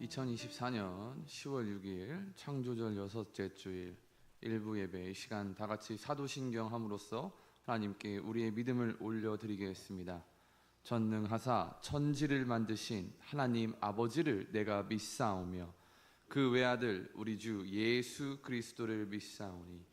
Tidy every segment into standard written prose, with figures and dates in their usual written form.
2024년 10월 6일 창조절 여섯째 주일 일부 예배 시간 다 같이 사도신경 함으로써 하나님께 우리의 믿음을 올려드리겠습니다. 전능하사 천지를 만드신 하나님 아버지를 내가 믿사오며 그 외아들 우리 주 예수 그리스도를 믿사오니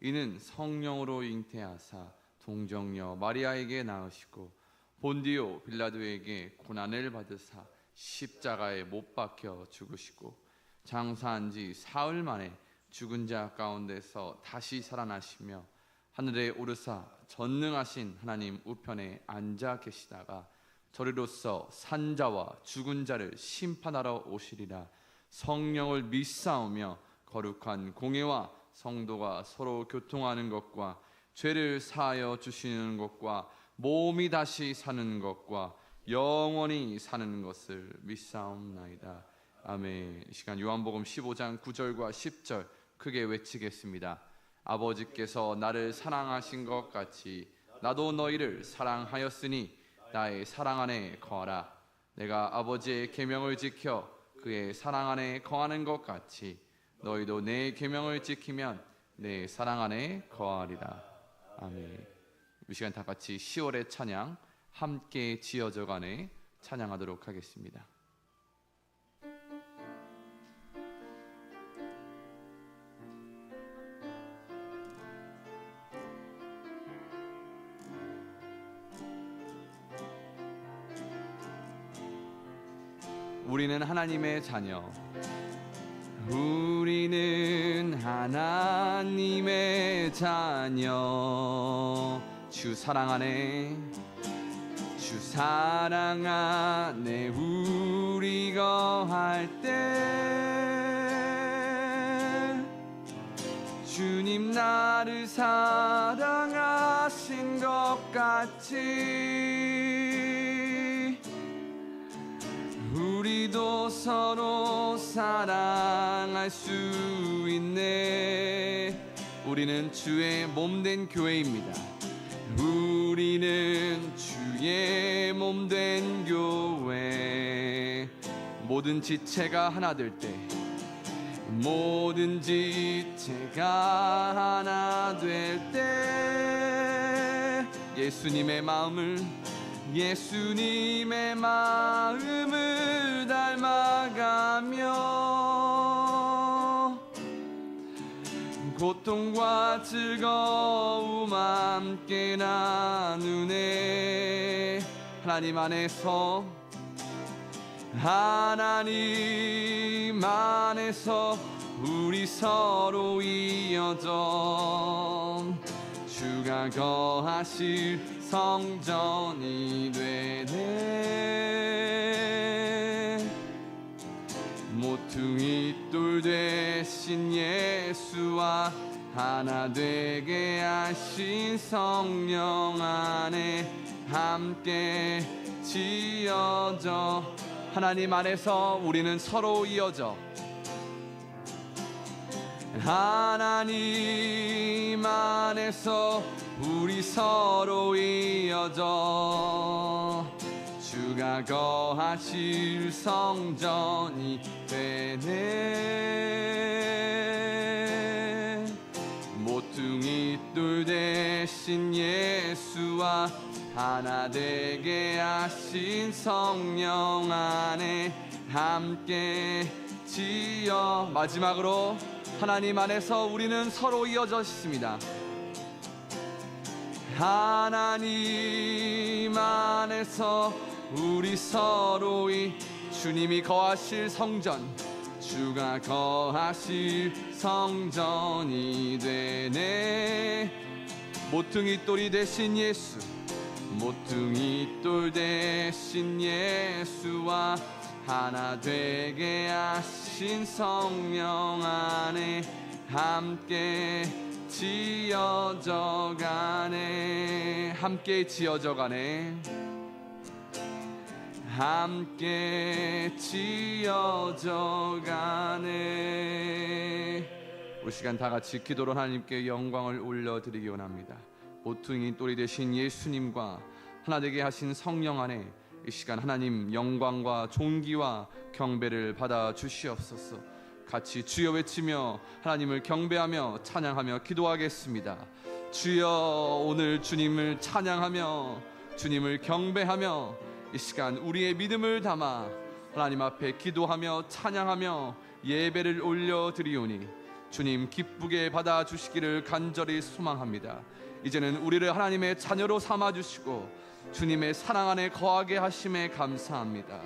이는 성령으로 잉태하사 동정녀 마리아에게 낳으시고 본디오 빌라도에게 고난을 받으사 십자가에 못 박혀 죽으시고 장사한 지 사흘 만에 죽은 자 가운데서 다시 살아나시며 하늘에 오르사 전능하신 하나님 우편에 앉아 계시다가 저리로서 산자와 죽은 자를 심판하러 오시리라. 성령을 믿사오며 거룩한 공예와 성도가 서로 교통하는 것과 죄를 사하여 주시는 것과 몸이 다시 사는 것과 영원히 사는 것을 믿사옵나이다. 아멘. 이 시간 요한복음 15장 9절과 10절 크게 외치겠습니다. 아버지께서 나를 사랑하신 것 같이 나도 너희를 사랑하였으니 나의 사랑 안에 거하라. 내가 아버지의 계명을 지켜 그의 사랑 안에 거하는 것 같이 너희도 내 계명을 지키면 내 사랑 안에 거하리라. 아멘. 이 시간 다 같이 10월의 찬양 함께 지어져가네 찬양하도록 하겠습니다. 우리는 하나님의 자녀, 우리는 하나님의 자녀. 주 사랑 안에, 주 사랑 안에 우리 거할 때 주님 나를 사랑하신 것 같이 우리도 서로 사랑할 수 있네. 우리는 주의 몸된 교회입니다. 우리는 주의 몸된 교회. 모든 지체가 하나 될 때, 모든 지체가 하나 될 때 예수님의 마음을 닮아가며 고통과 즐거움 함께 나누네. 하나님 안에서, 하나님 안에서 우리 서로 이어져 주가 거하실 성전이 되네. 모퉁이 돌 되신 예수와 하나 되게 하신 성령 안에 함께 지어져 하나님 안에서 우리는 서로 이어져 하나님 안에서 우리 서로 이어져 주가 거하실 성전이 되네. 모퉁이 돌 되신 예수와 하나 되게 하신 성령 안에 함께 지어 마지막으로 하나님 안에서 우리는 서로 이어져 있습니다. 하나님 안에서 우리 서로 주님이 거하실 성전, 주가 거하실 성전이 되네. 모퉁이 돌이 되신 예수, 모퉁이 돌 되신 예수와 하나 되게 하신 성령 안에 함께 지어져 가네. 함께 지어져 가네. 함께 지어져 가네. 우리 시간 다 같이 기도로 하나님께 영광을 올려드리기 원합니다. 모퉁이 돌이 되신 예수님과 하나 되게 하신 성령 안에 이 시간 하나님 영광과 존귀와 경배를 받아 주시옵소서. 같이 주여 외치며 하나님을 경배하며 찬양하며 기도하겠습니다. 주여, 오늘 주님을 찬양하며 주님을 경배하며 이 시간 우리의 믿음을 담아 하나님 앞에 기도하며 찬양하며 예배를 올려드리오니 주님 기쁘게 받아주시기를 간절히 소망합니다. 이제는 우리를 하나님의 자녀로 삼아주시고 주님의 사랑 안에 거하게 하심에 감사합니다.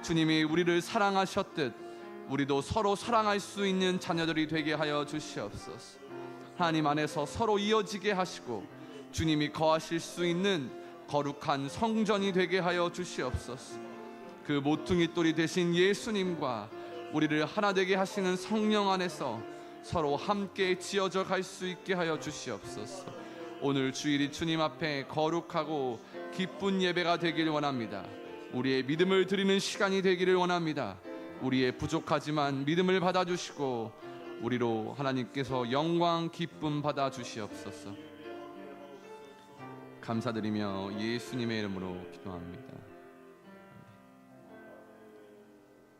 주님이 우리를 사랑하셨듯 우리도 서로 사랑할 수 있는 자녀들이 되게 하여 주시옵소서. 하나님 안에서 서로 이어지게 하시고 주님이 거하실 수 있는 거룩한 성전이 되게 하여 주시옵소서. 그 모퉁이 돌이 되신 예수님과 우리를 하나 되게 하시는 성령 안에서 서로 함께 지어져 갈 수 있게 하여 주시옵소서. 오늘 주일이 주님 앞에 거룩하고 기쁜 예배가 되길 원합니다. 우리의 믿음을 드리는 시간이 되기를 원합니다. 우리의 부족하지만 믿음을 받아주시고 우리로 하나님께서 영광 기쁨 받아주시옵소서. 감사드리며 예수님의 이름으로 기도합니다.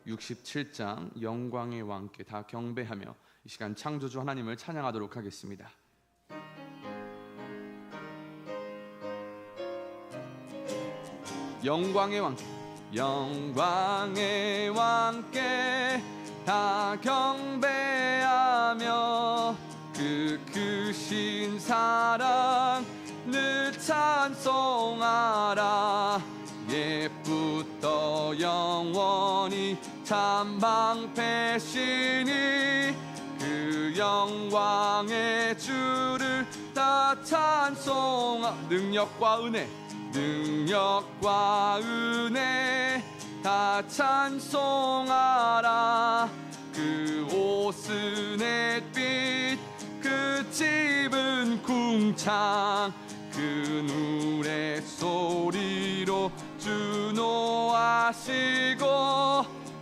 67장 영광의 왕께 다 경배하며 이 시간 창조주 하나님을 찬양하도록 하겠습니다. 영광의 왕께, 영광의 왕께 다 경배하며 그 크신 사랑 늘 찬송하라. 옛부터 영원히 참 방패시니 그 영광의 주를 다 찬송하. 능력과 은혜, 능력과 은혜 다 찬송하라. 그 옷은 햇빛, 그 집은 궁창, 그 노래 소리로 주노하시고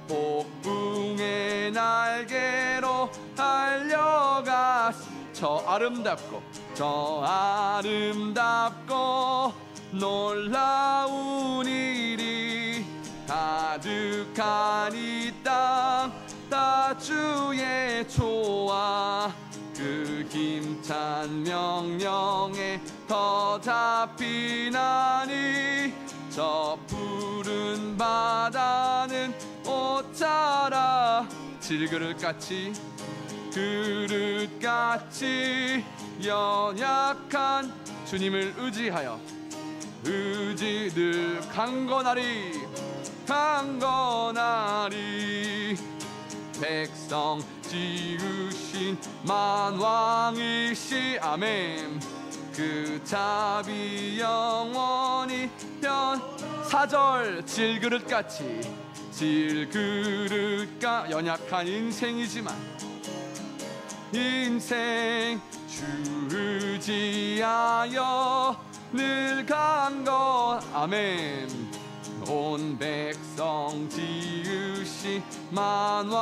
폭풍의 날개로 달려가시. 저 아름답고 놀라운 일이 가득한 이 땅 다 주의 조화. 그 힘찬 명령에 더 잡히나니 저 푸른 바다는 옷자라. 질그릇같이 그릇같이 연약한 주님을 의지하여 의지들 강건하리. 백성 지으신 만왕이시. 아멘. 그 자비 영원히 사절. 질그릇같이 연약한 인생이지만 인생 주 의지하여 늘 강건. 아멘. 온 백성 지으신 만왕이시니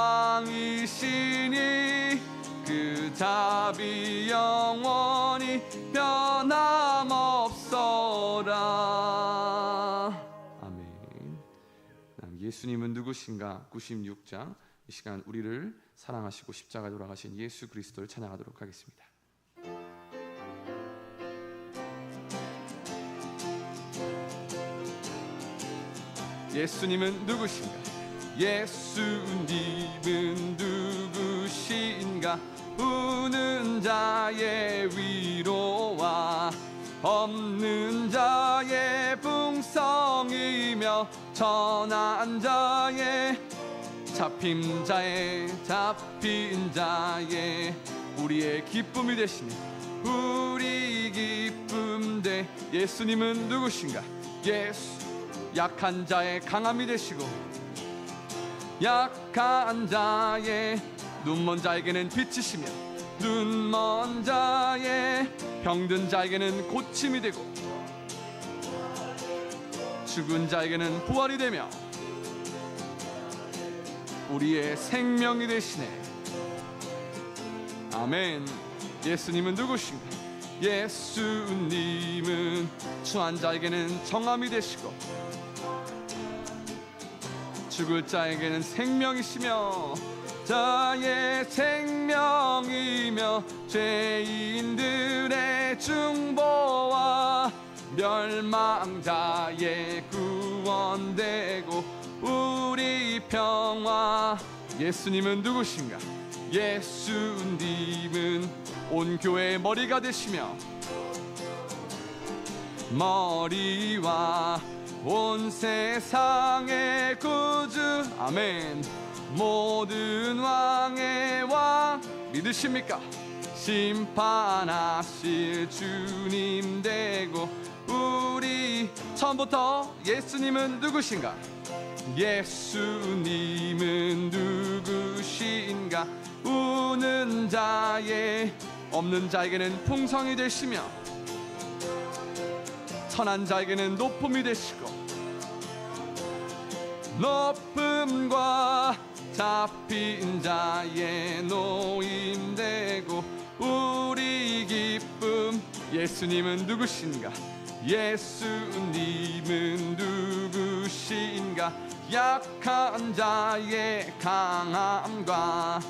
그 자비 영원히 변함없어라. 아멘. 예수님은 누구신가? 96장 이 시간 우리를 사랑하시고 십자가에 돌아가신 예수 그리스도를 찬양하도록 하겠습니다. 예수님은 누구신가? 예수님은 누구신가? 우는 자의 위로와 없는 자의 풍성이며 천한 자의 잡힌 자의 우리의 기쁨이 되시니 우리 기쁨 되. 예수님은 누구신가? 약한 자의 강함이 되시고 약한 자의 눈먼 자에게는 빛이시며 눈먼 자의 병든 자에게는 고침이 되고 죽은 자에게는 부활이 되며 우리의 생명이 되시네. 아멘. 예수님은 누구신가? 예수님은 추한 자에게는 정함이 되시고 죽을 자에게는 생명이시며 자의 생명이며 죄인들의 중보와 멸망자의 구원되고 우리 평화. 예수님은 누구신가? 예수님은 온 교회의 머리가 되시며 머리와 온 세상의 구주. 아멘. 모든 왕의 왕 믿으십니까? 심판하실 주님 되고 우리. 처음부터 예수님은 누구신가? 예수님은 누구신가? 우는 자의 없는 자에게는 풍성이 되시며 천한 자에게는 높음이 되시고 높음과 잡힌 자의 노임되고 우리 기쁨. 예수님은 누구신가? 예수님은 누구신가? 약한 자의 강함과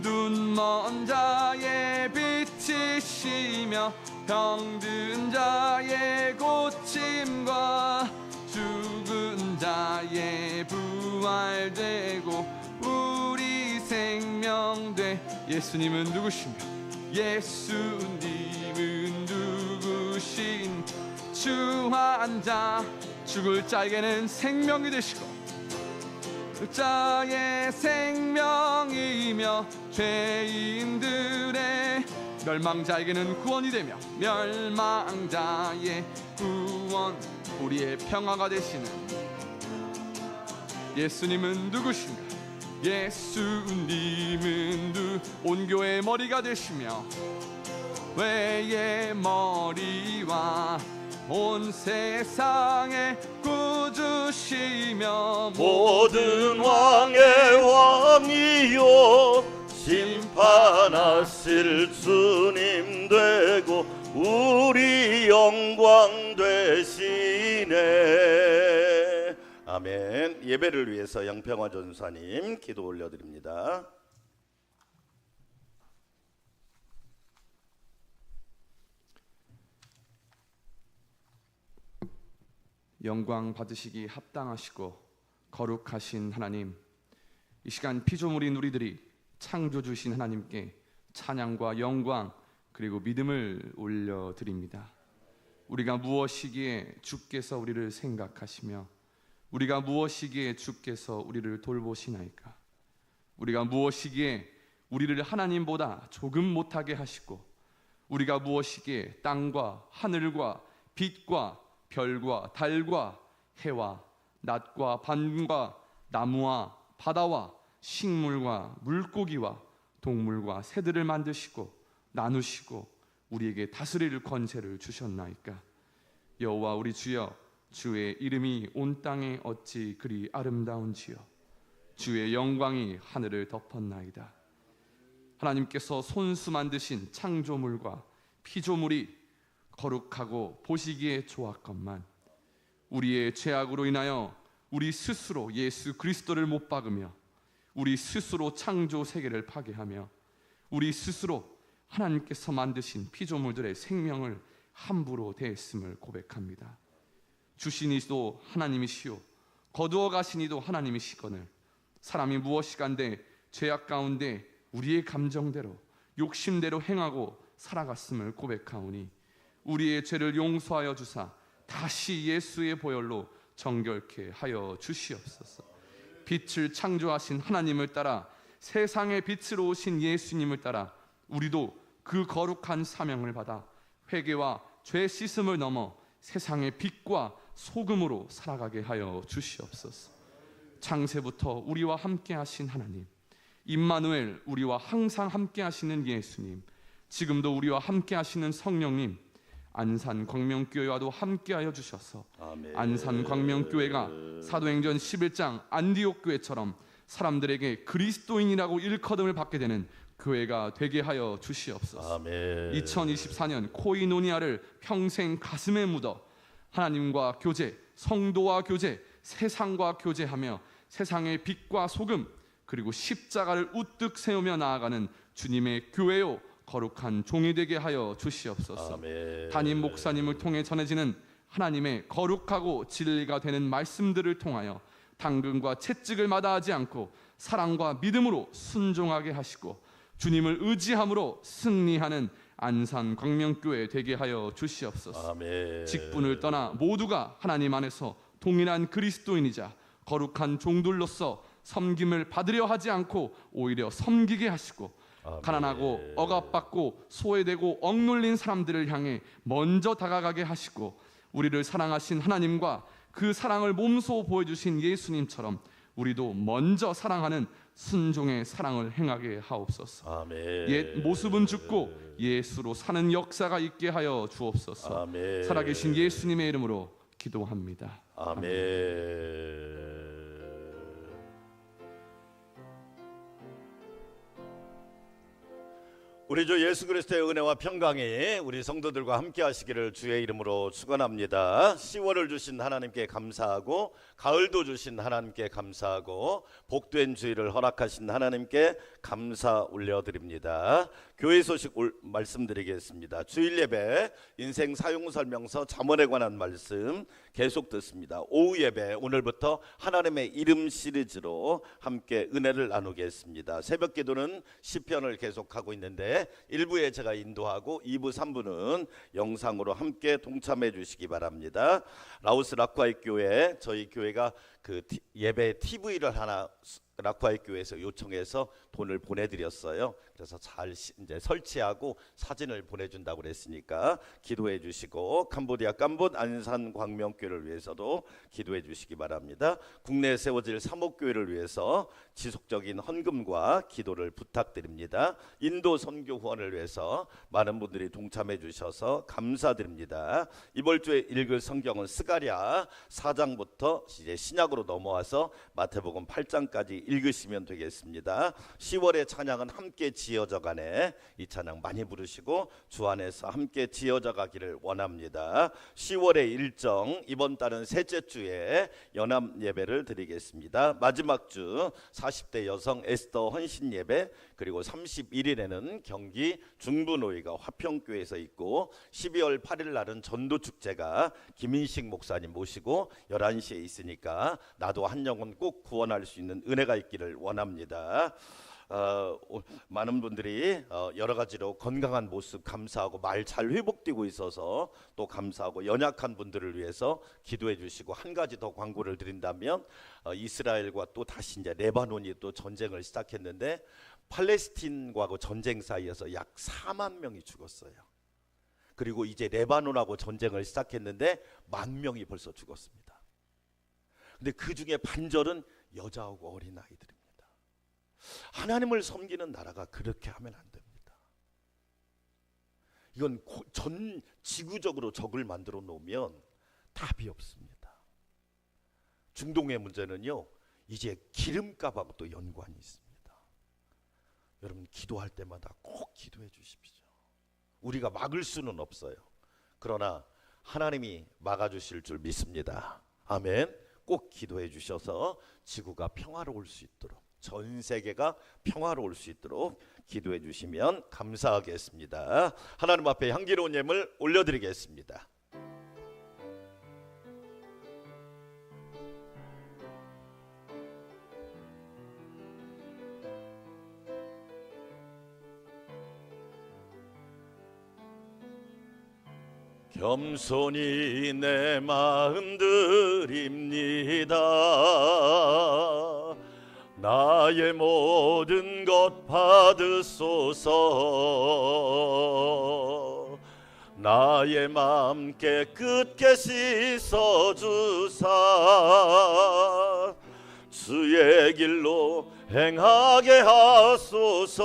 눈먼 자의 빛이시며 병든 자의 고침과 죽은 자의 부활되고 우리 생명돼. 예수님은 누구신가? 예수님은 누구신? 추한 자 죽을 자에게는 생명이 되시고 자의 생명이며 죄인들의 멸망자에게는 구원이 되며 멸망자의 구원 우리의 평화가 되시는 예수님은 누구신가? 예수님은 온 교회의 머리가 되시며 외의 머리와 온 세상의 구주시며 모든 왕의 왕이요 심판하실 주님 되고 우리 영광 되시네. 아멘. 예배를 위해서 양평화 전사님 기도 올려드립니다. 영광 받으시기 합당하시고 거룩하신 하나님, 이 시간 피조물인 우리들이 창조주신 하나님께 찬양과 영광 그리고 믿음을 올려드립니다. 우리가 무엇이기에 주께서 우리를 생각하시며 우리가 무엇이기에 주께서 우리를 돌보시나이까? 우리가 무엇이기에 우리를 하나님보다 조금 못하게 하시고 우리가 무엇이기에 땅과 하늘과 빛과 별과 달과 해와 낮과 밤과 나무와 바다와 식물과 물고기와 동물과 새들을 만드시고 나누시고 우리에게 다스릴 권세를 주셨나이까? 여호와 우리 주여, 주의 이름이 온 땅에 어찌 그리 아름다운지요. 주의 영광이 하늘을 덮었나이다. 하나님께서 손수 만드신 창조물과 피조물이 거룩하고 보시기에 좋았건만 우리의 죄악으로 인하여 우리 스스로 예수 그리스도를 못 박으며 우리 스스로 창조 세계를 파괴하며 우리 스스로 하나님께서 만드신 피조물들의 생명을 함부로 대했음을 고백합니다. 주신 이도 하나님이시오 거두어 가신 이도 하나님이시거늘 사람이 무엇이간데 죄악 가운데 우리의 감정대로 욕심대로 행하고 살아갔음을 고백하오니 우리의 죄를 용서하여 주사 다시 예수의 보혈로 정결케 하여 주시옵소서. 빛을 창조하신 하나님을 따라 세상의 빛으로 오신 예수님을 따라 우리도 그 거룩한 사명을 받아 회개와 죄 씻음을 넘어 세상의 빛과 소금으로 살아가게 하여 주시옵소서. 창세부터 우리와 함께 하신 하나님, 임마누엘 우리와 항상 함께 하시는 예수님, 지금도 우리와 함께 하시는 성령님, 안산 광명교회와도 함께하여 주셔서 아멘. 안산 광명교회가 사도행전 11장 안디옥 교회처럼 사람들에게 그리스도인이라고 일컬음을 받게 되는 교회가 되게 하여 주시옵소서. 아멘. 2024년 코이노니아를 평생 가슴에 묻어 하나님과 교제, 성도와 교제, 세상과 교제하며 세상의 빛과 소금, 그리고 십자가를 우뚝 세우며 나아가는 주님의 교회요 거룩한 종이 되게 하여 주시옵소서. 아멘. 담임 목사님을 통해 전해지는 하나님의 거룩하고 진리가 되는 말씀들을 통하여 당근과 채찍을 마다하지 않고 사랑과 믿음으로 순종하게 하시고 주님을 의지함으로 승리하는 안산 광명교회 되게 하여 주시옵소서. 아멘. 직분을 떠나 모두가 하나님 안에서 동일한 그리스도인이자 거룩한 종들로서 섬김을 받으려 하지 않고 오히려 섬기게 하시고 아멘. 가난하고 억압받고 소외되고 억눌린 사람들을 향해 먼저 다가가게 하시고 우리를 사랑하신 하나님과 그 사랑을 몸소 보여주신 예수님처럼 우리도 먼저 사랑하는 순종의 사랑을 행하게 하옵소서. 아멘. 옛 모습은 죽고 예수로 사는 역사가 있게 하여 주옵소서. 아멘. 살아계신 예수님의 이름으로 기도합니다. 아멘. 우리 주 예수 그리스도의 은혜와 평강이 우리 성도들과 함께 하시기를 주의 이름으로 축원합니다. 10월을 주신 하나님께 감사하고 가을도 주신 하나님께 감사하고 복된 주일을 허락하신 하나님께 감사 올려드립니다. 교회 소식 말씀드리겠습니다. 주일 예배 인생 사용설명서 잠언에 관한 말씀 계속 듣습니다. 오후 예배 오늘부터 하나님의 이름 시리즈로 함께 은혜를 나누겠습니다. 새벽 기도는 시편을 계속하고 있는데 1부에 제가 인도하고 2부 3부는 영상으로 함께 동참해 주시기 바랍니다. 라오스 라쿠아이 교회 저희 교회가 그 예배 TV를 하나 라쿠아이 교회에서 요청해서 돈을 보내드렸어요. 그래서 잘 이제 설치하고 사진을 보내준다고 그랬으니까 기도해 주시고 캄보디아 깜봇 안산 광명교회를 위해서도 기도해 주시기 바랍니다. 국내에 세워질 사목교회를 위해서 지속적인 헌금과 기도를 부탁드립니다. 인도 선교 후원을 위해서 많은 분들이 동참해 주셔서 감사드립니다. 이번 주에 읽을 성경은 스가랴 4장부터 이제 신약으로 넘어와서 마태복음 8장까지 읽으시면 되겠습니다. 10월의 찬양은 함께 지어져 가네. 이 찬양 많이 부르시고 주 안에서 함께 지어져 가기를 원합니다. 10월의 일정 이번 달은 셋째 주에 연합 예배를 드리겠습니다. 마지막 주 40대 여성 에스더 헌신 예배, 그리고 31일에는 경기 중부노회가 화평교회에서 있고 12월 8일 날은 전도축제가 김인식 목사님 모시고 11시에 있으니까 나도 한 영혼 꼭 구원할 수 있는 은혜가 있기를 원합니다. 많은 분들이 여러 가지로 건강한 모습 감사하고 말 잘 회복되고 있어서 또 감사하고 연약한 분들을 위해서 기도해 주시고 한 가지 더 광고를 드린다면 이스라엘과 또 다시 이제 레바논이 또 전쟁을 시작했는데 팔레스틴과 전쟁 사이에서 약 4만 명이 죽었어요. 그리고 이제 레바논하고 전쟁을 시작했는데 10,000명이 벌써 죽었습니다. 근데 그 중에 반절은 여자하고 어린 아이들입니다. 하나님을 섬기는 나라가 그렇게 하면 안 됩니다. 이건 전 지구적으로 적을 만들어 놓으면 답이 없습니다. 중동의 문제는요, 이제 기름값하고 또 연관이 있습니다. 여러분 기도할 때마다 꼭 기도해 주십시오. 우리가 막을 수는 없어요. 그러나 하나님이 막아주실 줄 믿습니다. 아멘. 꼭 기도해 주셔서 지구가 평화로울 수 있도록, 전 세계가 평화로울 수 있도록 기도해 주시면 감사하겠습니다. 하나님 앞에 향기로운 예물 올려드리겠습니다. 겸손히 내 마음 드립니다. 나의 모든 것 받으소서. 나의 마음 깨끗게 씻어주사 주의 길로 행하게 하소서.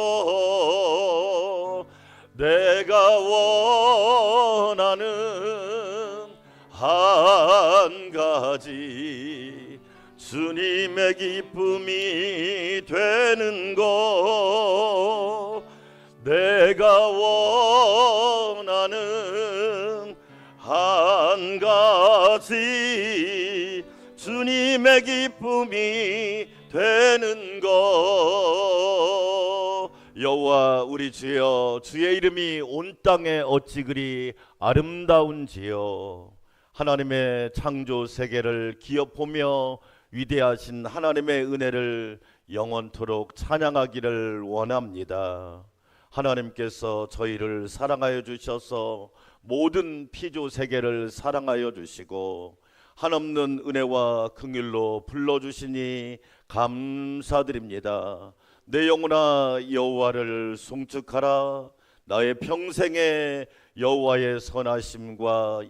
내가 원하는 한 가지 주님의 기쁨이 되는 것. 내가 원하는 한 가지 주님 주님의 기쁨이 되는 것. 여호와 우리 주여, 주의 이름이 온 땅에 어찌 그리 아름다운지요. 하나님의 창조 세계를 기업하며 위대하신 하나님의 은혜를 영원토록 찬양하기를 원합니다. 하나님께서 저희를 사랑하여 주셔서 모든 피조 세계를 사랑하여 주시고 한없는 은혜와 긍휼로 불러주시니 감사드립니다. 내 영혼아 여호와를 송축하라. 나의 평생에 여호와의 선하심과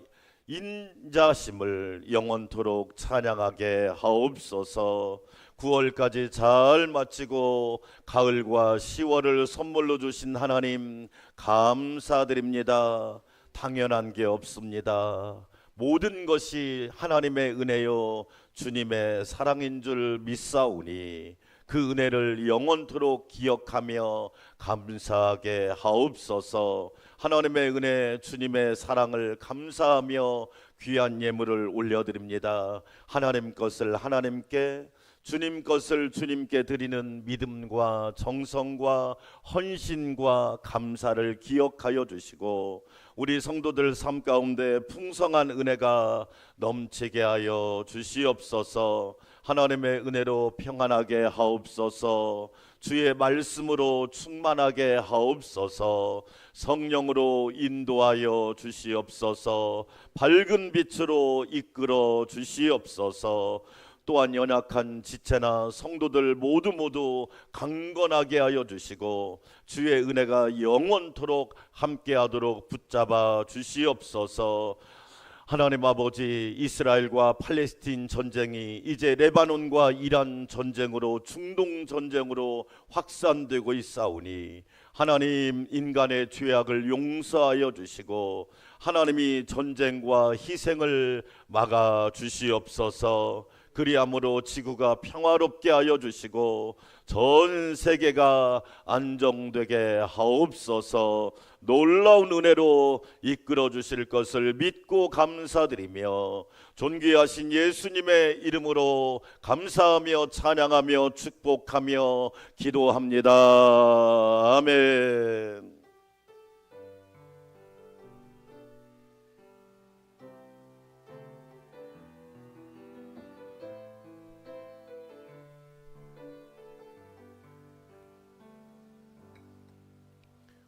인자심을 영원토록 찬양하게 하옵소서. 9월까지 잘 마치고 가을과 10월을 선물로 주신 하나님 감사드립니다. 당연한 게 없습니다. 모든 것이 하나님의 은혜요 주님의 사랑인 줄 믿사오니 그 은혜를 영원토록 기억하며 감사하게 하옵소서. 하나님의 은혜 주님의 사랑을 감사하며 귀한 예물을 올려드립니다. 하나님 것을 하나님께, 주님 것을 주님께 드리는 믿음과 정성과 헌신과 감사를 기억하여 주시고 우리 성도들 삶 가운데 풍성한 은혜가 넘치게 하여 주시옵소서. 하나님의 은혜로 평안하게 하옵소서. 주의 말씀으로 충만하게 하옵소서. 성령으로 인도하여 주시옵소서. 밝은 빛으로 이끌어 주시옵소서. 또한 연약한 지체나 성도들 모두 강건하게 하여 주시고 주의 은혜가 영원토록 함께하도록 붙잡아 주시옵소서. 하나님 아버지, 이스라엘과 팔레스틴 전쟁이 이제 레바논과 이란 전쟁으로, 중동 전쟁으로 확산되고 있사오니 하나님 인간의 죄악을 용서하여 주시고 하나님이 전쟁과 희생을 막아 주시옵소서. 그리함으로 지구가 평화롭게 하여 주시고 전 세계가 안정되게 하옵소서. 놀라운 은혜로 이끌어 주실 것을 믿고 감사드리며 존귀하신 예수님의 이름으로 감사하며 찬양하며 축복하며 기도합니다. 아멘.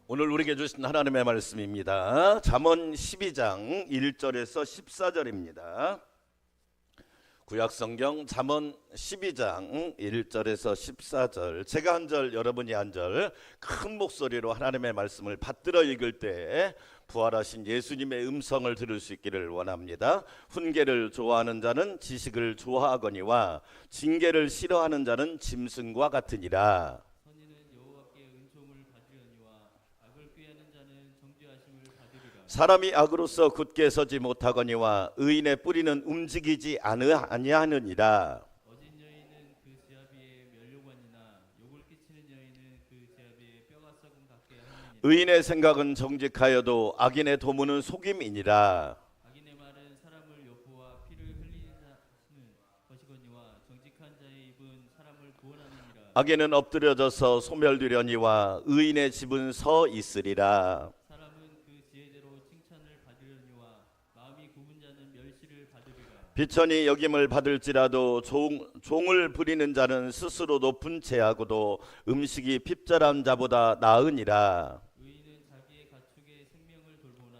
오늘 우리에게 주신 하나님의 말씀입니다. 잠언 12장 1절에서 14절입니다. 구약성경 잠언 12장 1절에서 14절, 제가 한 절 여러분이 한 절 큰 목소리로 하나님의 말씀을 받들어 읽을 때 부활하신 예수님의 음성을 들을 수 있기를 원합니다. 훈계를 좋아하는 자는 지식을 좋아하거니와 징계를 싫어하는 자는 짐승과 같으니라. 사람이 악으로서 굳게 서지 못하거니와 의인의 뿌리는 움직이지 아니하느니라. 어진 여인은 그 지아비의 면류관이나 욕을 끼치는 여인은 그 지아비의 뼈가 썩은 같게 하느니라. 의인의 생각은 정직하여도 악인의 도모는 속임이니라. 악인의 말은 사람을 욕구와 피를 흘리는 것이거니와 정직한 자의 입은 사람을 구원하느니라. 악인은 엎드려져서 소멸되려니와 의인의 집은 서 있으리라. 비천이 여김을 받을지라도 종을 부리는 자는 스스로 높은 채하고도 음식이 핍절한 자보다 나으니라. 의인은 자기의 가축의 생명을 돌보나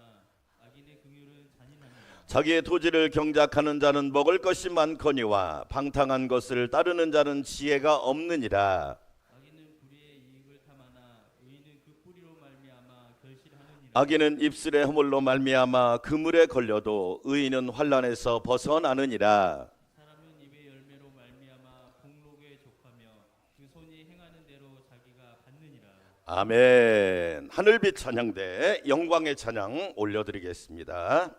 악인의 긍휼은 잔인하니라. 자기의 토지를 경작하는 자는 먹을 것이 많거니와 방탕한 것을 따르는 자는 지혜가 없느니라. 악인은 입술의 허물로 말미암아 그물에 걸려도 의인은 환난에서 벗어나느니라. 사람은 입의 열매로 말미암아 공록에 족하며 그 손이 행하는 대로 자기가 받느니라. 아멘. 하늘빛 찬양대 영광의 찬양 올려드리겠습니다.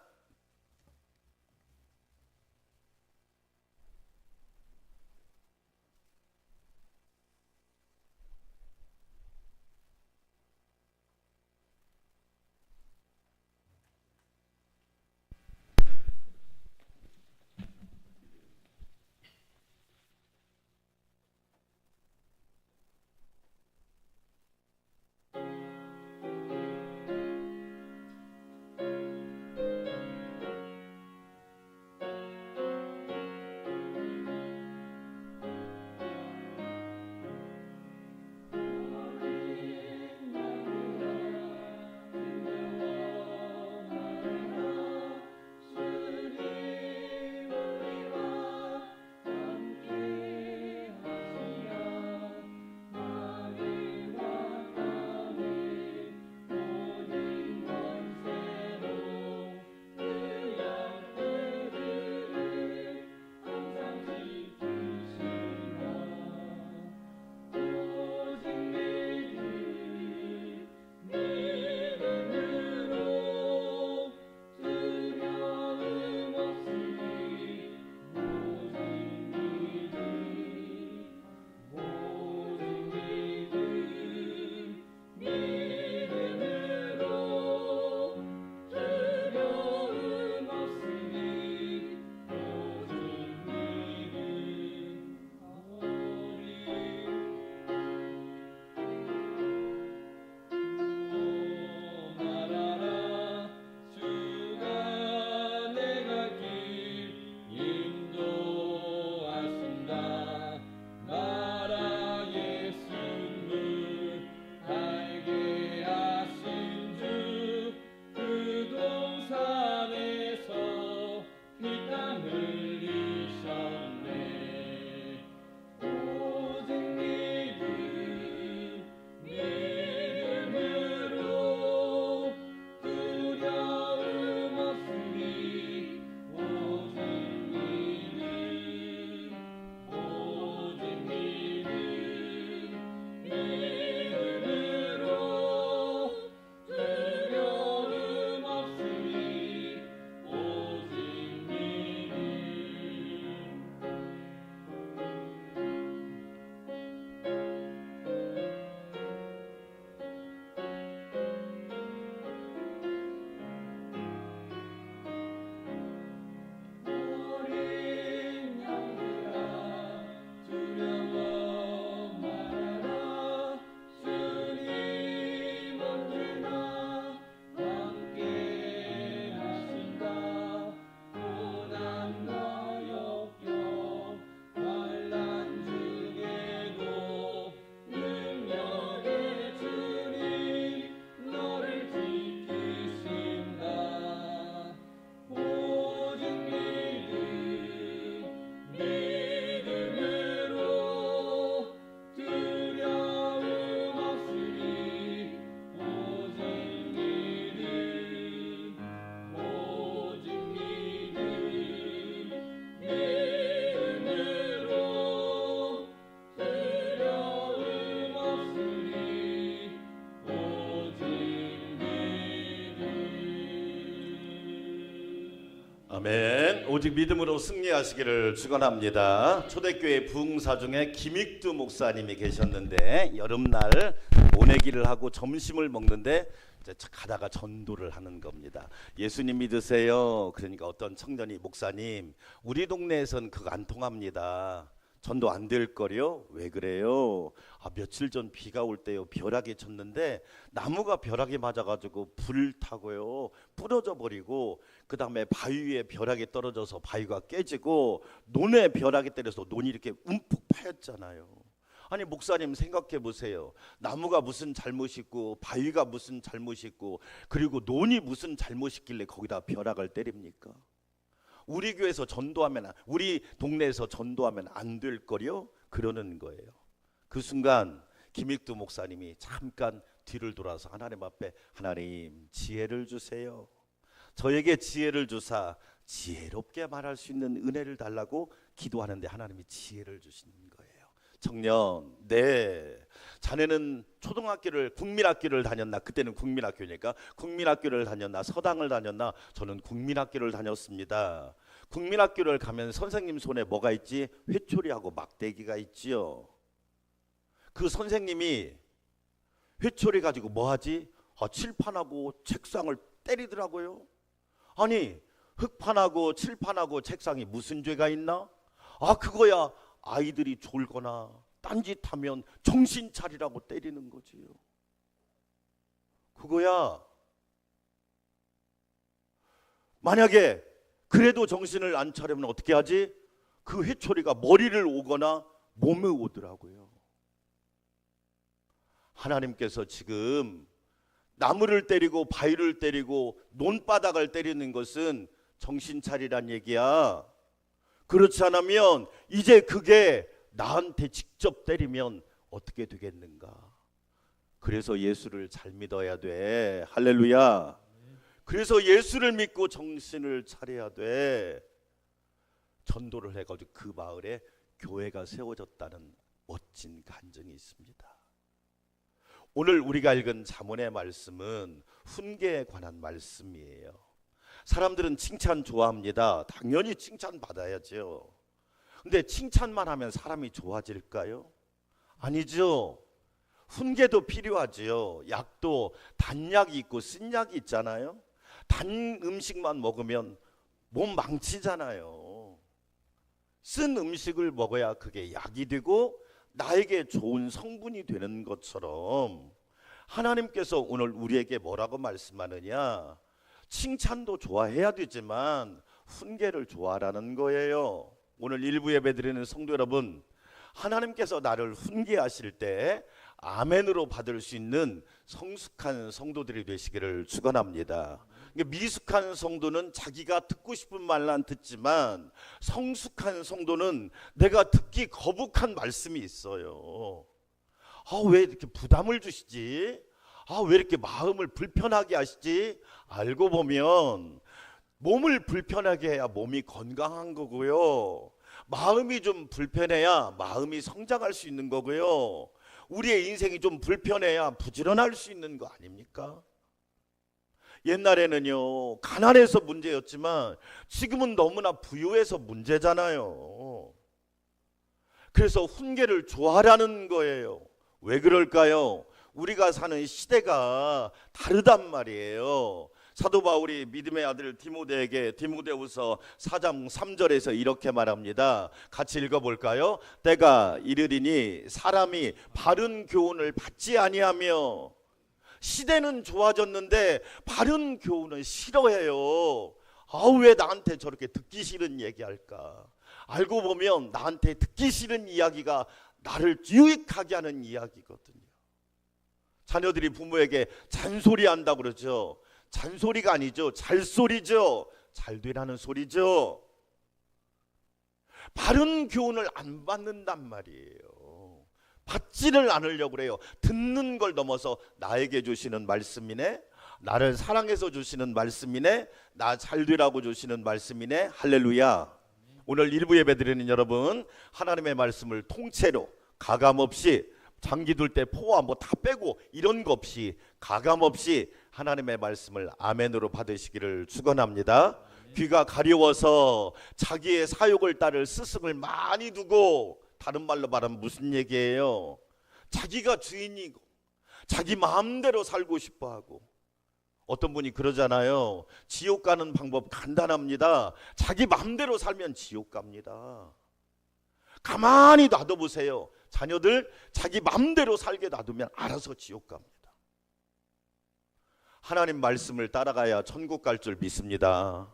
아멘. 오직 믿음으로 승리하시기를 축원합니다. 초대교회 부흥사 중에 김익두 목사님이 계셨는데 여름날 모내기를 하고 점심을 먹는데 이제 가다가 전도를 하는 겁니다. 예수님 믿으세요. 그러니까 어떤 청년이 목사님 우리 동네에선 그거 안 통합니다. 전도 안 될 거요? 왜 그래요? 며칠 전 비가 올 때요 벼락이 쳤는데 나무가 벼락이 맞아가지고 불 타고요 부러져 버리고 그 다음에 바위 위에 벼락이 떨어져서 바위가 깨지고 논에 벼락이 때려서 논이 이렇게 움푹 파였잖아요. 아니 목사님 생각해 보세요. 나무가 무슨 잘못이 있고 바위가 무슨 잘못이 있고 그리고 논이 무슨 잘못이 있길래 거기다 벼락을 때립니까? 우리 교회에서 전도하면 우리 동네에서 전도하면 안 될 거요? 그러는 거예요. 그 순간 김익두 목사님이 잠깐 뒤를 돌아서 하나님 앞에 하나님 지혜를 주세요. 저에게 지혜를 주사 지혜롭게 말할 수 있는 은혜를 달라고 기도하는데 하나님이 지혜를 주시는 거예요. 청년, 네, 자네는 초등학교를 국민학교를 다녔나? 그때는 국민학교니까 국민학교를 다녔나? 서당을 다녔나? 저는 국민학교를 다녔습니다. 국민학교를 가면 선생님 손에 뭐가 있지? 회초리하고 막대기가 있지요. 그 선생님이 회초리 가지고 뭐 하지? 칠판하고 책상을 때리더라고요. 아니 흙판하고 칠판하고 책상이 무슨 죄가 있나? 그거야 아이들이 졸거나 딴짓하면 정신 차리라고 때리는 거지요. 그거야. 만약에 그래도 정신을 안 차리면 어떻게 하지? 그 회초리가 머리를 오거나 몸에 오더라고요. 하나님께서 지금 나무를 때리고 바위를 때리고 논바닥을 때리는 것은 정신 차리란 얘기야. 그렇지 않으면 이제 그게 나한테 직접 때리면 어떻게 되겠는가? 그래서 예수를 잘 믿어야 돼. 할렐루야. 그래서 예수를 믿고 정신을 차려야 돼. 전도를 해가지고 그 마을에 교회가 세워졌다는 멋진 간증이 있습니다. 오늘 우리가 읽은 잠언의 말씀은 훈계에 관한 말씀이에요. 사람들은 칭찬 좋아합니다. 당연히 칭찬 받아야죠. 근데 칭찬만 하면 사람이 좋아질까요? 아니죠. 훈계도 필요하지요. 약도 단약이 있고 쓴약이 있잖아요. 단 음식만 먹으면 몸 망치잖아요. 쓴 음식을 먹어야 그게 약이 되고 나에게 좋은 성분이 되는 것처럼 하나님께서 오늘 우리에게 뭐라고 말씀하느냐? 칭찬도 좋아해야 되지만 훈계를 좋아하라는 거예요. 오늘 일부 예배 드리는 성도 여러분, 하나님께서 나를 훈계하실 때 아멘으로 받을 수 있는 성숙한 성도들이 되시기를 축원합니다. 미숙한 성도는 자기가 듣고 싶은 말만 듣지만 성숙한 성도는 내가 듣기 거북한 말씀이 있어요. 왜 이렇게 부담을 주시지? 왜 이렇게 마음을 불편하게 하시지? 알고 보면 몸을 불편하게 해야 몸이 건강한 거고요. 마음이 좀 불편해야 마음이 성장할 수 있는 거고요. 우리의 인생이 좀 불편해야 부지런할 수 있는 거 아닙니까? 옛날에는요 가난해서 문제였지만 지금은 너무나 부유해서 문제잖아요. 그래서 훈계를 좋아하라는 거예요. 왜 그럴까요? 우리가 사는 시대가 다르단 말이에요. 사도 바울이 믿음의 아들 디모데에게 디모데후서 4장 3절에서 이렇게 말합니다. 같이 읽어볼까요? 때가 이르리니 사람이 바른 교훈을 받지 아니하며. 시대는 좋아졌는데 바른 교훈은 싫어해요. 왜 나한테 저렇게 듣기 싫은 얘기할까? 알고 보면 나한테 듣기 싫은 이야기가 나를 유익하게 하는 이야기거든요. 자녀들이 부모에게 잔소리한다고 그러죠. 잔소리가 아니죠. 잘소리죠. 잘 되라는 소리죠. 바른 교훈을 안 받는단 말이에요. 받지를 않으려고 그래요. 듣는 걸 넘어서 나에게 주시는 말씀이네, 나를 사랑해서 주시는 말씀이네, 나 잘 되라고 주시는 말씀이네. 할렐루야. 오늘 일부 예배 드리는 여러분, 하나님의 말씀을 통째로 가감없이 장기 둘 때 포화 뭐 다 빼고 이런 거 없이 가감없이 하나님의 말씀을 아멘으로 받으시기를 축원합니다. 귀가 가려워서 자기의 사욕을 따를 스승을 많이 두고, 다른 말로 말하면 무슨 얘기예요? 자기가 주인이고 자기 마음대로 살고 싶어하고. 어떤 분이 그러잖아요. 지옥 가는 방법 간단합니다. 자기 마음대로 살면 지옥 갑니다. 가만히 놔둬보세요. 자녀들 자기 마음대로 살게 놔두면 알아서 지옥 갑니다. 하나님 말씀을 따라가야 천국 갈 줄 믿습니다.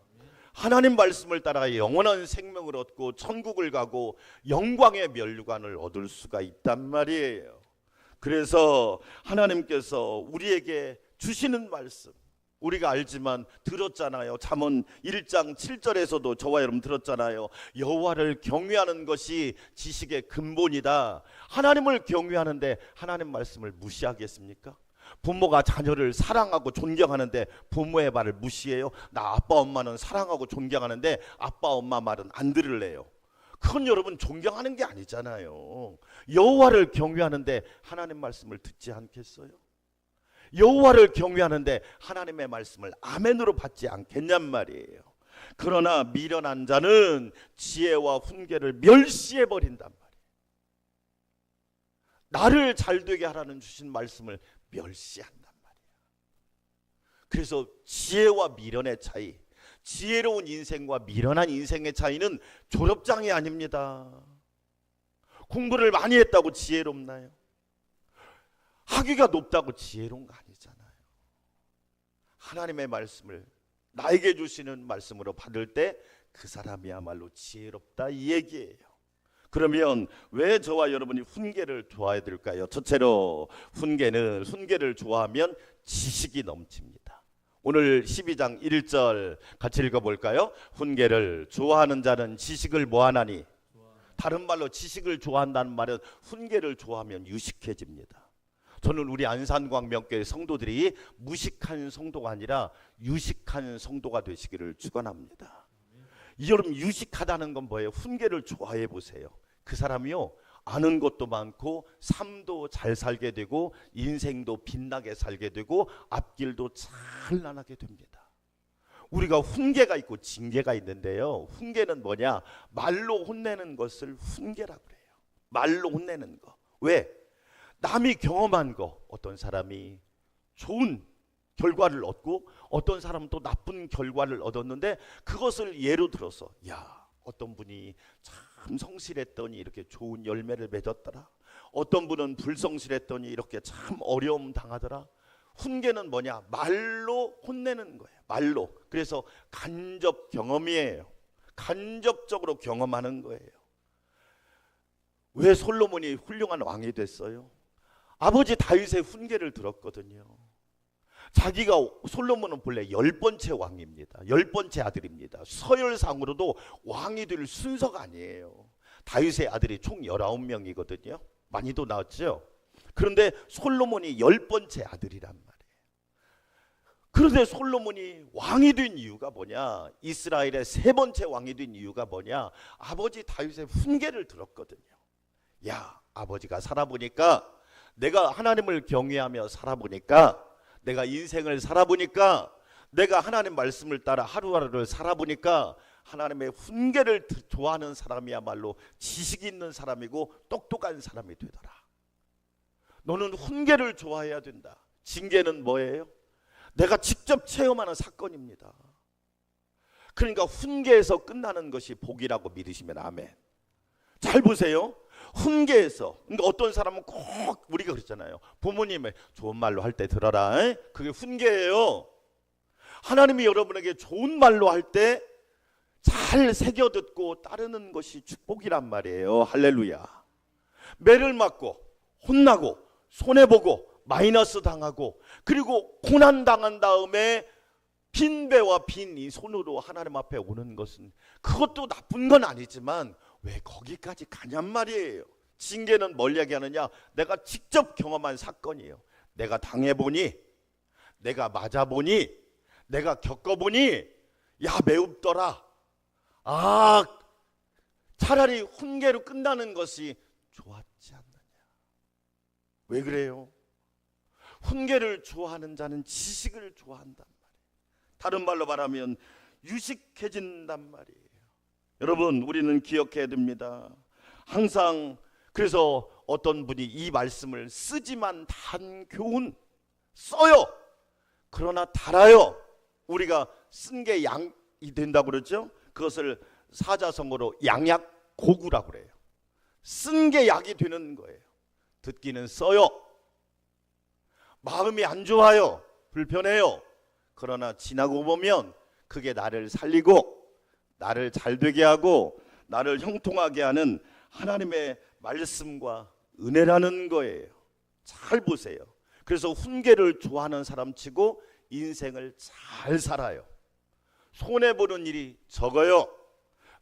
하나님 말씀을 따라가 영원한 생명을 얻고 천국을 가고 영광의 면류관을 얻을 수가 있단 말이에요. 그래서 하나님께서 우리에게 주시는 말씀, 우리가 알지만 들었잖아요. 잠언 1장 7절에서도 저와 여러분 들었잖아요. 여호와를 경외하는 것이 지식의 근본이다. 하나님을 경외하는데 하나님 말씀을 무시하겠습니까? 부모가 자녀를 사랑하고 존경하는데 부모의 말을 무시해요? 나 아빠 엄마는 사랑하고 존경하는데 아빠 엄마 말은 안 들을래요. 그건 여러분 존경하는 게 아니잖아요. 여호와를 경외하는데 하나님 말씀을 듣지 않겠어요? 여호와를 경외하는데 하나님의 말씀을 아멘으로 받지 않겠냔 말이에요. 그러나 미련한 자는 지혜와 훈계를 멸시해 버린단 말이에요. 나를 잘되게 하라는 주신 말씀을 멸시한단 말이에요. 그래서 지혜와 미련의 차이, 지혜로운 인생과 미련한 인생의 차이는 졸업장이 아닙니다. 공부를 많이 했다고 지혜롭나요? 학위가 높다고 지혜로운 거 아니잖아요. 하나님의 말씀을 나에게 주시는 말씀으로 받을 때 그 사람이야말로 지혜롭다 이 얘기예요. 그러면 왜 저와 여러분이 훈계를 좋아해야 될까요? 첫째로 훈계를 좋아하면 지식이 넘칩니다. 오늘 12장 1절 같이 읽어볼까요? 훈계를 좋아하는 자는 지식을 뭐하나니? 다른 말로 지식을 좋아한다는 말은 훈계를 좋아하면 유식해집니다. 저는 우리 안산광명교회 성도들이 무식한 성도가 아니라 유식한 성도가 되시기를 축원합니다. 여러분, 유식하다는 건 뭐예요? 훈계를 좋아해 보세요. 그 사람이요, 아는 것도 많고 삶도 잘 살게 되고 인생도 빛나게 살게 되고 앞길도 찬란하게 됩니다. 우리가 훈계가 있고 징계가 있는데요, 훈계는 뭐냐? 말로 혼내는 것을 훈계라고 그래요. 말로 혼내는 거. 왜? 남이 경험한 거, 어떤 사람이 좋은 결과를 얻고 어떤 사람은 또 나쁜 결과를 얻었는데 그것을 예로 들어서, 야, 어떤 분이 참 성실했더니 이렇게 좋은 열매를 맺었더라. 어떤 분은 불성실했더니 이렇게 참 어려움 당하더라. 훈계는 뭐냐? 말로 혼내는 거예요. 말로. 그래서 간접 경험이에요. 간접적으로 경험하는 거예요. 왜 솔로몬이 훌륭한 왕이 됐어요? 아버지 다윗의 훈계를 들었거든요. 자기가, 솔로몬은 본래 10번째 왕입니다. 10번째 아들입니다. 서열상으로도 왕이 될 순서가 아니에요. 다윗의 아들이 총 19명이거든요. 많이도 나왔죠. 그런데 솔로몬이 10번째 아들이란 말이에요. 그런데 솔로몬이 왕이 된 이유가 뭐냐? 이스라엘의 3번째 왕이 된 이유가 뭐냐? 아버지 다윗의 훈계를 들었거든요. 야, 아버지가 살아보니까, 내가 하나님을 경외하며 살아보니까, 내가 인생을 살아보니까, 내가 하나님 말씀을 따라 하루하루를 살아보니까 하나님의 훈계를 좋아하는 사람이야말로 지식 있는 사람이고 똑똑한 사람이 되더라. 너는 훈계를 좋아해야 된다. 징계는 뭐예요? 내가 직접 체험하는 사건입니다. 그러니까 훈계에서 끝나는 것이 복이라고 믿으시면 아멘. 잘 보세요. 훈계에서, 그러니까 어떤 사람은 꼭, 우리가 그랬잖아요, 부모님의 좋은 말로 할 때 들어라. 그게 훈계예요. 하나님이 여러분에게 좋은 말로 할 때 잘 새겨듣고 따르는 것이 축복이란 말이에요. 할렐루야. 매를 맞고 혼나고 손해보고 마이너스 당하고 그리고 고난 당한 다음에 빈 배와 빈 이 손으로 하나님 앞에 오는 것은, 그것도 나쁜 건 아니지만 왜 거기까지 가냔 말이에요. 징계는 뭘 얘기하느냐? 내가 직접 경험한 사건이에요. 내가 당해보니, 내가 맞아보니, 내가 겪어보니, 야, 매웁더라. 아, 차라리 훈계로 끝나는 것이 좋았지 않느냐. 왜 그래요? 훈계를 좋아하는 자는 지식을 좋아한단 말이에요. 다른 말로 말하면 유식해진단 말이에요. 여러분, 우리는 기억해야 됩니다. 항상 그래서 어떤 분이 이 말씀을 쓰지만 단 교훈 써요. 그러나 달아요. 우리가 쓴 게 양이 된다고 그러죠. 그것을 사자성어로 양약고구라고 그래요. 쓴 게 약이 되는 거예요. 듣기는 써요. 마음이 안 좋아요. 불편해요. 그러나 지나고 보면 그게 나를 살리고 나를 잘되게 하고 나를 형통하게 하는 하나님의 말씀과 은혜라는 거예요. 잘 보세요. 그래서 훈계를 좋아하는 사람치고 인생을 잘 살아요. 손해보는 일이 적어요.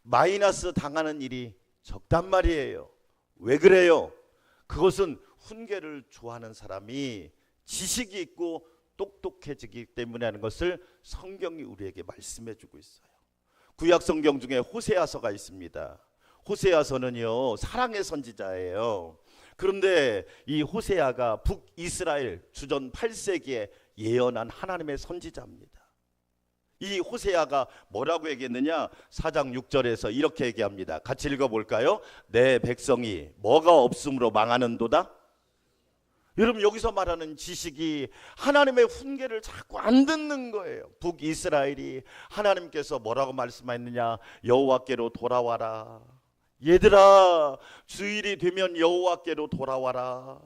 마이너스 당하는 일이 적단 말이에요. 왜 그래요? 그것은 훈계를 좋아하는 사람이 지식이 있고 똑똑해지기 때문에 하는 것을 성경이 우리에게 말씀해 주고 있어요. 구약 성경 중에 호세아서가 있습니다. 호세아서는요, 사랑의 선지자예요. 그런데 이 호세아가 북이스라엘 주전 8세기에 예언한 하나님의 선지자입니다. 이 호세아가 뭐라고 얘기했느냐? 4장 6절에서 이렇게 얘기합니다. 같이 읽어볼까요? 내 백성이 뭐가 없음으로 망하는도다. 여러분, 여기서 말하는 지식이 하나님의 훈계를 자꾸 안 듣는 거예요. 북이스라엘이 하나님께서 뭐라고 말씀하셨느냐? 여호와께로 돌아와라. 얘들아, 주일이 되면 여호와께로 돌아와라.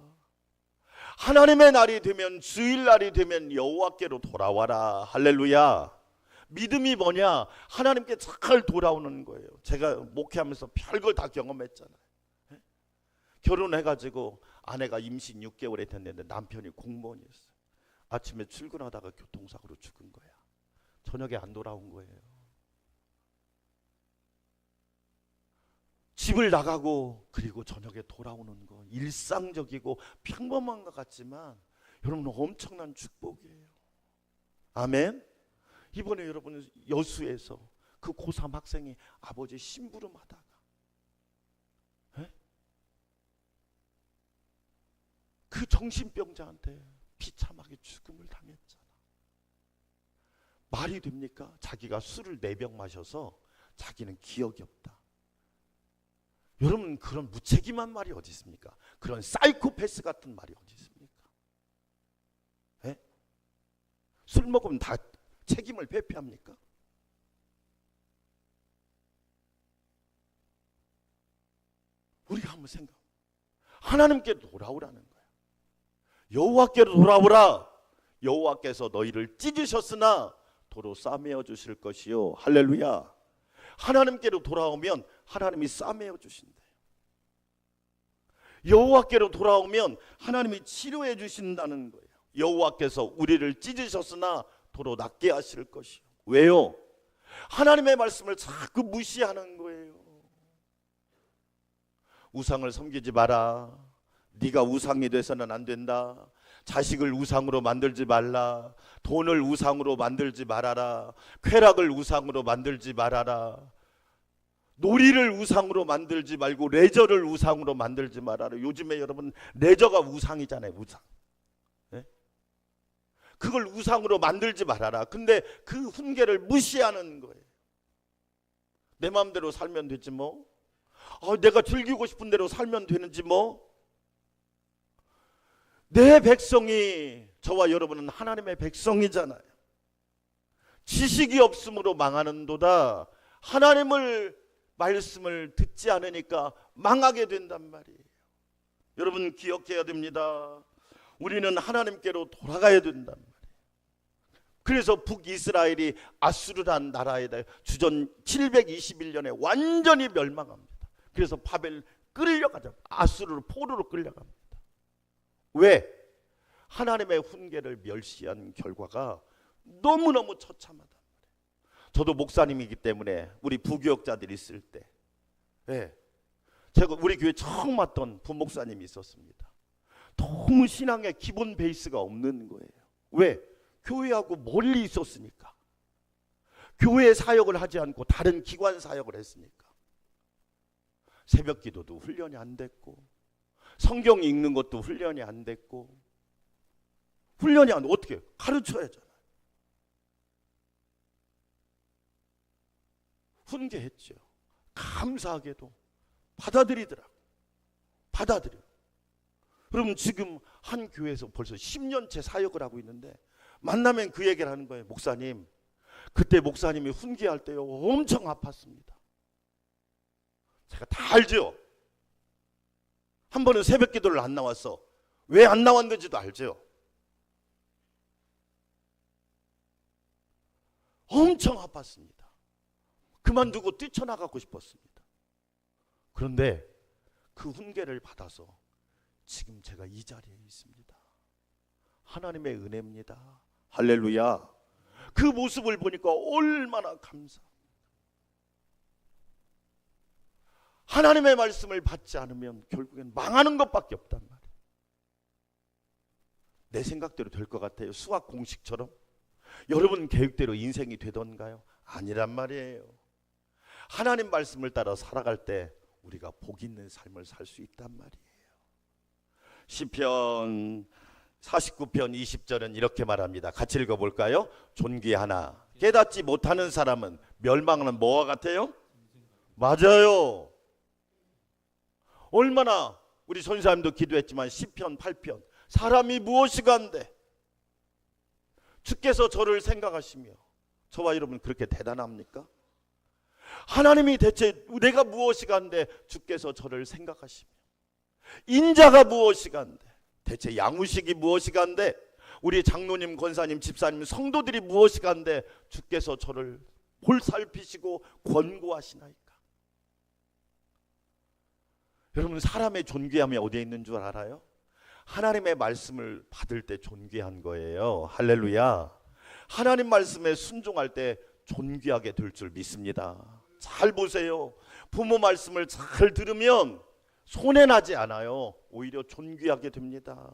하나님의 날이 되면, 주일날이 되면 여호와께로 돌아와라. 할렐루야. 믿음이 뭐냐? 하나님께 잘 돌아오는 거예요. 제가 목회하면서 별걸 다 경험했잖아요. 결혼해가지고 아내가 임신 6개월에 됐는데 남편이 공무원이었어요. 아침에 출근하다가 교통사고로 죽은 거야. 저녁에 안 돌아온 거예요. 집을 나가고 그리고 저녁에 돌아오는 거 일상적이고 평범한 것 같지만 여러분 엄청난 축복이에요. 아멘. 이번에 여러분 여수에서 그 고3 학생이 아버지 심부름하다가 그 정신병자한테 비참하게 죽음을 당했잖아. 말이 됩니까? 자기가 술을 4병 마셔서 자기는 기억이 없다. 여러분, 그런 무책임한 말이 어디 있습니까? 그런 사이코패스 같은 말이 어디 있습니까? 에? 술 먹으면 다 책임을 회피합니까? 우리가 한번 생각. 하나님께 돌아오라는 거야. 여호와께로 돌아오라. 여호와께서 너희를 찢으셨으나 도로 싸매어 주실 것이요. 할렐루야. 하나님께로 돌아오면 하나님이 싸매어 주신대요. 여호와께로 돌아오면 하나님이 치료해 주신다는 거예요. 여호와께서 우리를 찢으셨으나 도로 낫게 하실 것이요. 왜요? 하나님의 말씀을 자꾸 무시하는 거예요. 우상을 섬기지 마라. 네가 우상이 돼서는 안 된다. 자식을 우상으로 만들지 말라. 돈을 우상으로 만들지 말아라. 쾌락을 우상으로 만들지 말아라. 놀이를 우상으로 만들지 말고 레저를 우상으로 만들지 말아라. 요즘에 여러분 레저가 우상이잖아요. 우상. 네? 그걸 우상으로 만들지 말아라. 근데 그 훈계를 무시하는 거예요. 내 마음대로 살면 되지 뭐. 내가 즐기고 싶은 대로 살면 되는지 뭐. 내 백성이, 저와 여러분은 하나님의 백성이잖아요. 지식이 없으므로 망하는도다. 하나님을 말씀을 듣지 않으니까 망하게 된단 말이에요. 여러분 기억해야 됩니다. 우리는 하나님께로 돌아가야 된단 말이에요. 그래서 북이스라엘이 아수르란 나라에다 주전 721년에 완전히 멸망합니다. 그래서 바벨 끌려가죠. 아수르로 포로로 끌려갑니다. 왜? 하나님의 훈계를 멸시한 결과가 너무너무 처참하단 말이에요. 저도 목사님이기 때문에 우리 부교역자들이 있을 때 제가 우리 교회 처음 왔던 부목사님이 있었습니다. 너무 신앙의 기본 베이스가 없는 거예요. 왜? 교회하고 멀리 있었으니까. 교회 사역을 하지 않고 다른 기관 사역을 했으니까. 새벽 기도도 훈련이 안 됐고 성경 읽는 것도 훈련이 안 됐고 훈련이 안 돼. 어떻게 가르쳐야잖아요. 훈계했죠. 감사하게도 받아들이더라. 받아들여. 그럼 지금 한 교회에서 벌써 10년째 사역을 하고 있는데 만나면 그 얘기를 하는 거예요. 목사님, 그때 목사님이 훈계할 때요 엄청 아팠습니다. 제가 다 알죠. 한 번은 새벽 기도를 안 나왔어. 왜 안 나왔는지도 알죠. 엄청 아팠습니다. 그만두고 뛰쳐나가고 싶었습니다. 그런데 그 훈계를 받아서 지금 제가 이 자리에 있습니다. 하나님의 은혜입니다. 할렐루야. 그 모습을 보니까 얼마나 감사합니다. 하나님의 말씀을 받지 않으면 결국엔 망하는 것밖에 없단 말이에요. 내 생각대로 될 것 같아요. 수학 공식처럼. 여러분 계획대로 인생이 되던가요? 아니란 말이에요. 하나님 말씀을 따라 살아갈 때 우리가 복 있는 삶을 살 수 있단 말이에요. 시편 49편 20절은 이렇게 말합니다. 같이 읽어볼까요? 존귀하나 깨닫지 못하는 사람은 멸망하는 뭐와 같아요? 맞아요. 얼마나 우리 선사님도 기도했지만 시편 8편 사람이 무엇이간데 주께서 저를 생각하시며 저와 여러분 그렇게 대단합니까? 하나님이 대체 내가 무엇이간데 주께서 저를 생각하시며 인자가 무엇이간데 대체 양우식이 무엇이간데 우리 장로님, 권사님, 집사님, 성도들이 무엇이간데 주께서 저를 볼살피시고 권고하시나이까. 여러분 사람의 존귀함이 어디에 있는 줄 알아요? 하나님의 말씀을 받을 때 존귀한 거예요. 할렐루야. 하나님 말씀에 순종할 때 존귀하게 될 줄 믿습니다. 잘 보세요. 부모 말씀을 잘 들으면 손해나지 않아요. 오히려 존귀하게 됩니다.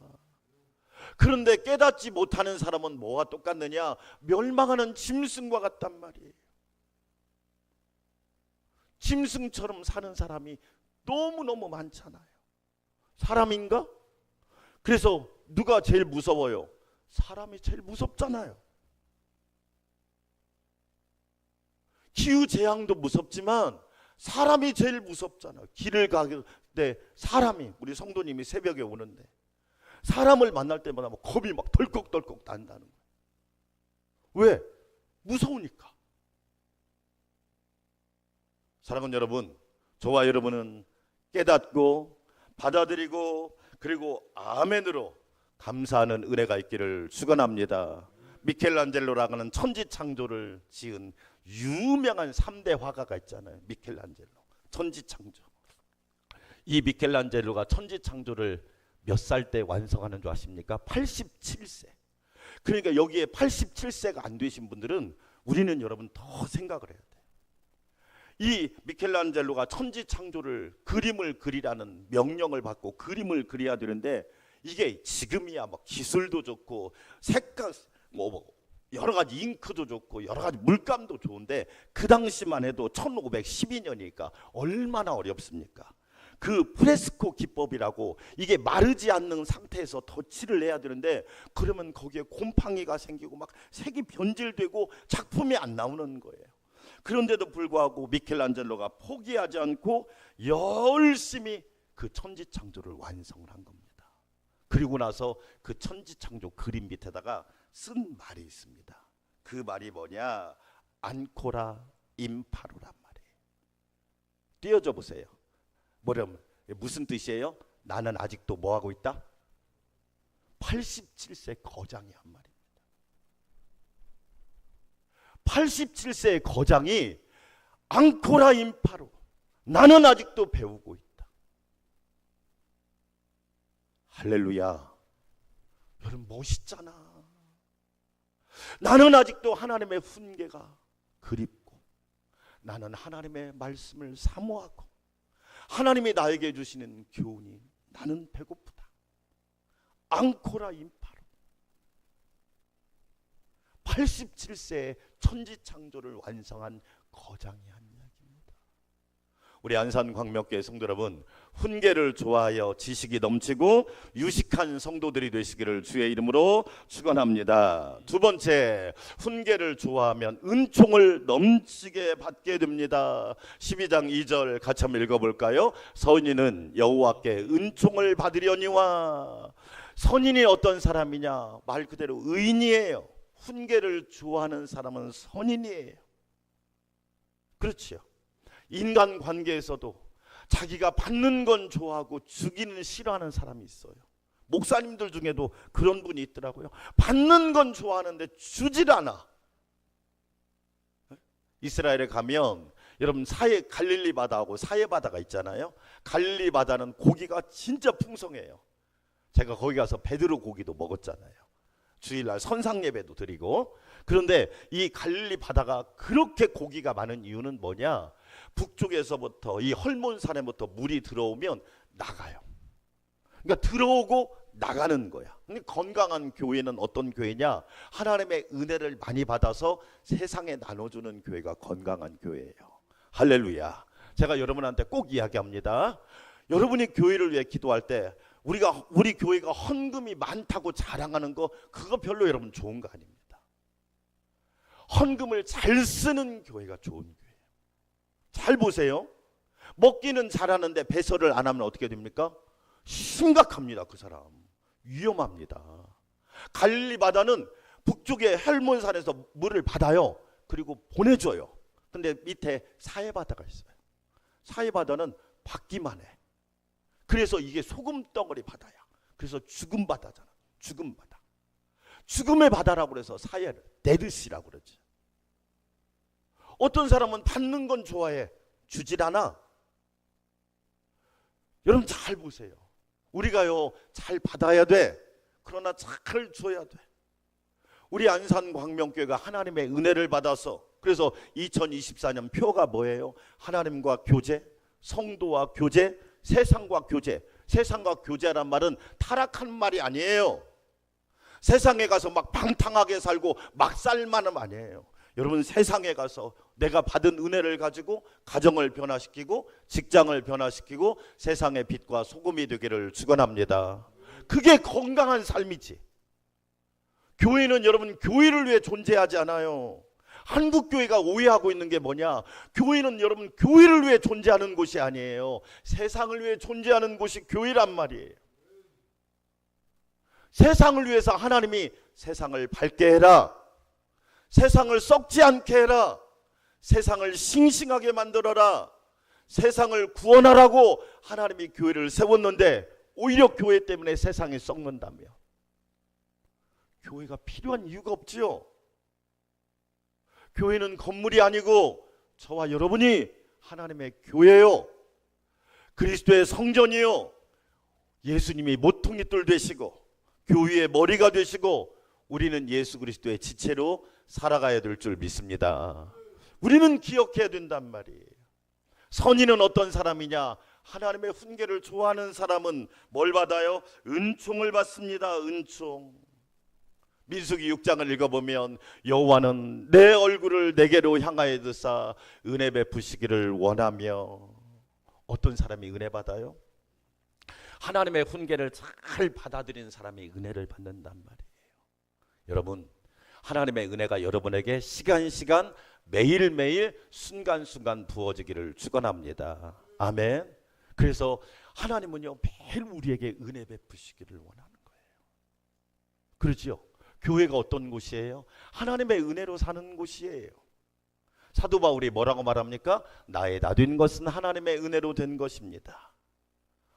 그런데 깨닫지 못하는 사람은 뭐와 똑같느냐? 멸망하는 짐승과 같단 말이에요. 짐승처럼 사는 사람이 너무너무 많잖아요. 사람인가? 그래서 누가 제일 무서워요? 사람이 제일 무섭잖아요. 기후재앙도 무섭지만 사람이 제일 무섭잖아요. 길을 가길 때 사람이, 우리 성도님이 새벽에 오는데 사람을 만날 때마다 막 겁이 막 덜컥덜컥 난다는 거예요. 왜? 무서우니까. 사랑하는 여러분, 저와 여러분은 깨닫고 받아들이고 그리고 아멘으로 감사하는 은혜가 있기를 축원합니다. 미켈란젤로라고 하는 천지창조를 지은 유명한 3대 화가가 있잖아요. 미켈란젤로, 천지창조. 이 미켈란젤로가 천지창조를 몇 살 때 완성하는 줄 아십니까? 87세. 그러니까 여기에 87세가 안 되신 분들은 우리는 여러분 더 생각을 해야 돼요. 이 미켈란젤로가 천지창조를 그림을 그리라는 명령을 받고 그림을 그려야 되는데 이게 지금이야 막 기술도 좋고 색깔 뭐 여러 가지 잉크도 좋고 여러 가지 물감도 좋은데 그 당시만 해도 1512년이니까 얼마나 어렵습니까? 그 프레스코 기법이라고 이게 마르지 않는 상태에서 덧칠을 해야 되는데 그러면 거기에 곰팡이가 생기고 막 색이 변질되고 작품이 안 나오는 거예요. 그런데도 불구하고 미켈란젤로가 포기하지 않고 열심히 그 천지창조를 완성을 한 겁니다. 그리고 나서 그 천지창조 그림 밑에다가 쓴 말이 있습니다. 그 말이 뭐냐? 안코라 임파루란 말이에요. 띄워줘 보세요. 뭐냐면 무슨 뜻이에요? 나는 아직도 뭐하고 있다? 87세 거장이 한 말입니다. 87세의 거장이 앙코라 임파루, 나는 아직도 배우고 있다. 할렐루야. 여러분 멋있잖아. 나는 아직도 하나님의 훈계가 그립고 나는 하나님의 말씀을 사모하고 하나님이 나에게 주시는 교훈이 나는 배고프다. 앙코라 임파루. 87세에 천지창조를 완성한 거장이 한 이야기입니다. 우리 안산광명교회 성도 여러분, 훈계를 좋아하여 지식이 넘치고 유식한 성도들이 되시기를 주의 이름으로 축원합니다. 두 번째, 훈계를 좋아하면 은총을 넘치게 받게 됩니다. 12장 2절 같이 한번 읽어볼까요? 선인은 여호와께 은총을 받으려니와. 선인이 어떤 사람이냐? 말 그대로 의인이에요. 훈계를 좋아하는 사람은 선인이에요. 그렇지요. 인간관계에서도 자기가 받는 건 좋아하고 주기는 싫어하는 사람이 있어요. 목사님들 중에도 그런 분이 있더라고요. 받는 건 좋아하는데 주질 않아. 이스라엘에 가면 여러분 갈릴리 바다하고 사해 바다가 있잖아요. 갈릴리 바다는 고기가 진짜 풍성해요. 제가 거기 가서 베드로 고기도 먹었잖아요. 주일날 선상 예배도 드리고. 그런데 이 갈릴리 바다가 그렇게 고기가 많은 이유는 뭐냐? 북쪽에서부터 이 헐몬산에부터 물이 들어오면 나가요. 그러니까 들어오고 나가는 거야. 근데 건강한 교회는 어떤 교회냐? 하나님의 은혜를 많이 받아서 세상에 나눠주는 교회가 건강한 교회예요. 할렐루야. 제가 여러분한테 꼭 이야기합니다. 여러분이 교회를 위해 기도할 때 우리 교회가 헌금이 많다고 자랑하는 거, 그거 별로 여러분 좋은 거 아닙니다. 헌금을 잘 쓰는 교회가 좋은 교회예요. 잘 보세요. 먹기는 잘하는데 배설을 안 하면 어떻게 됩니까? 심각합니다. 그 사람 위험합니다. 갈릴리 바다는 북쪽의 헬몬산에서 물을 받아요. 그리고 보내줘요. 근데 밑에 사해 바다가 있어요. 사해 바다는 받기만 해. 그래서 이게 소금 덩어리 바다야. 그래서 죽음 바다잖아. 죽음 바다. 죽음의 바다라고 그래서 사해를 데드시라고 그러지. 어떤 사람은 받는 건 좋아해. 주질 않아. 여러분 잘 보세요. 우리가요 잘 받아야 돼. 그러나 잘 줘야 돼. 우리 안산광명교회가 하나님의 은혜를 받아서, 그래서 2024년 표가 뭐예요? 하나님과 교제, 성도와 교제, 세상과 교제. 세상과 교제란 말은 타락한 말이 아니에요. 세상에 가서 막 방탕하게 살고 막 살만은 아니에요. 여러분 세상에 가서 내가 받은 은혜를 가지고 가정을 변화시키고 직장을 변화시키고 세상의 빛과 소금이 되기를 축원합니다. 그게 건강한 삶이지. 교회는 여러분 교회를 위해 존재하지 않아요. 한국 교회가 오해하고 있는 게 뭐냐? 교회는 여러분 교회를 위해 존재하는 곳이 아니에요. 세상을 위해 존재하는 곳이 교회란 말이에요. 세상을 위해서 하나님이 세상을 밝게 해라. 세상을 썩지 않게 해라. 세상을 싱싱하게 만들어라. 세상을 구원하라고 하나님이 교회를 세웠는데 오히려 교회 때문에 세상이 썩는다며. 교회가 필요한 이유가 없지요. 교회는 건물이 아니고 저와 여러분이 하나님의 교회요. 그리스도의 성전이요. 예수님이 모퉁이돌 되시고 교회의 머리가 되시고 우리는 예수 그리스도의 지체로 살아가야 될 줄 믿습니다. 우리는 기억해야 된단 말이에요. 선인은 어떤 사람이냐? 하나님의 훈계를 좋아하는 사람은 뭘 받아요? 은총을 받습니다. 은총. 민수기 6장을 읽어보면 여호와는 내 얼굴을 내게로 향하여 드사 은혜 베푸시기를 원하며. 어떤 사람이 은혜 받아요? 하나님의 훈계를 잘 받아들이는 사람이 은혜를 받는단 말이에요. 여러분, 하나님의 은혜가 여러분에게 시간 매일매일 순간순간 부어지기를 축원합니다. 아멘. 그래서 하나님은요 매일 우리에게 은혜 베푸시기를 원하는 거예요. 그렇죠? 교회가 어떤 곳이에요? 하나님의 은혜로 사는 곳이에요. 사도 바울이 뭐라고 말합니까? 나의 나 된 것은 하나님의 은혜로 된 것입니다.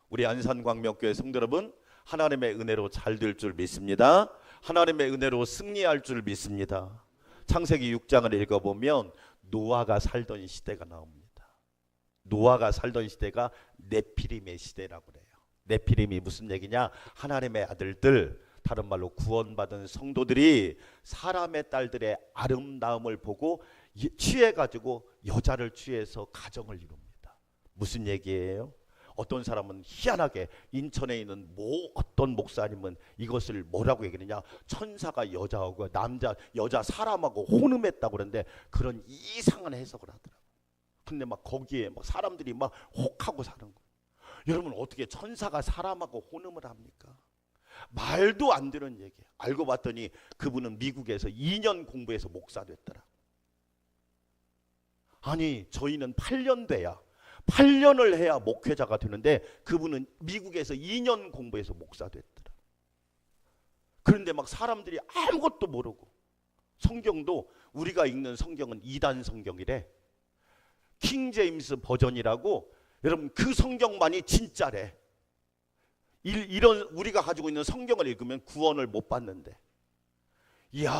우리 안산광명교회 성도 여러분, 하나님의 은혜로 잘 될 줄 믿습니다. 하나님의 은혜로 승리할 줄 믿습니다. 창세기 6장을 읽어보면 노아가 살던 시대가 나옵니다. 노아가 살던 시대가 네피림의 시대라고 그래요. 네피림이 무슨 얘기냐? 하나님의 아들들, 다른 말로 구원받은 성도들이 사람의 딸들의 아름다움을 보고 취해가지고 여자를 취해서 가정을 이룹니다. 무슨 얘기예요? 어떤 사람은 희한하게 인천에 있는 어떤 목사님은 이것을 뭐라고 얘기하느냐? 천사가 여자 사람하고 혼음했다고 그러는데 그런 이상한 해석을 하더라고요. 근데 막 거기에 막 사람들이 막 혹하고 사는 거예요. 여러분 어떻게 천사가 사람하고 혼음을 합니까? 말도 안 되는 얘기예요. 알고 봤더니 그분은 미국에서 2년 공부해서 목사 됐더라. 아니 저희는 8년 돼야 8년을 해야 목회자가 되는데 그분은 미국에서 2년 공부해서 목사 됐더라. 그런데 막 사람들이 아무것도 모르고 성경도 우리가 읽는 성경은 2단 성경이래. 킹 제임스 버전이라고. 여러분 그 성경만이 진짜래. 이런 우리가 가지고 있는 성경을 읽으면 구원을 못 받는데. 이야,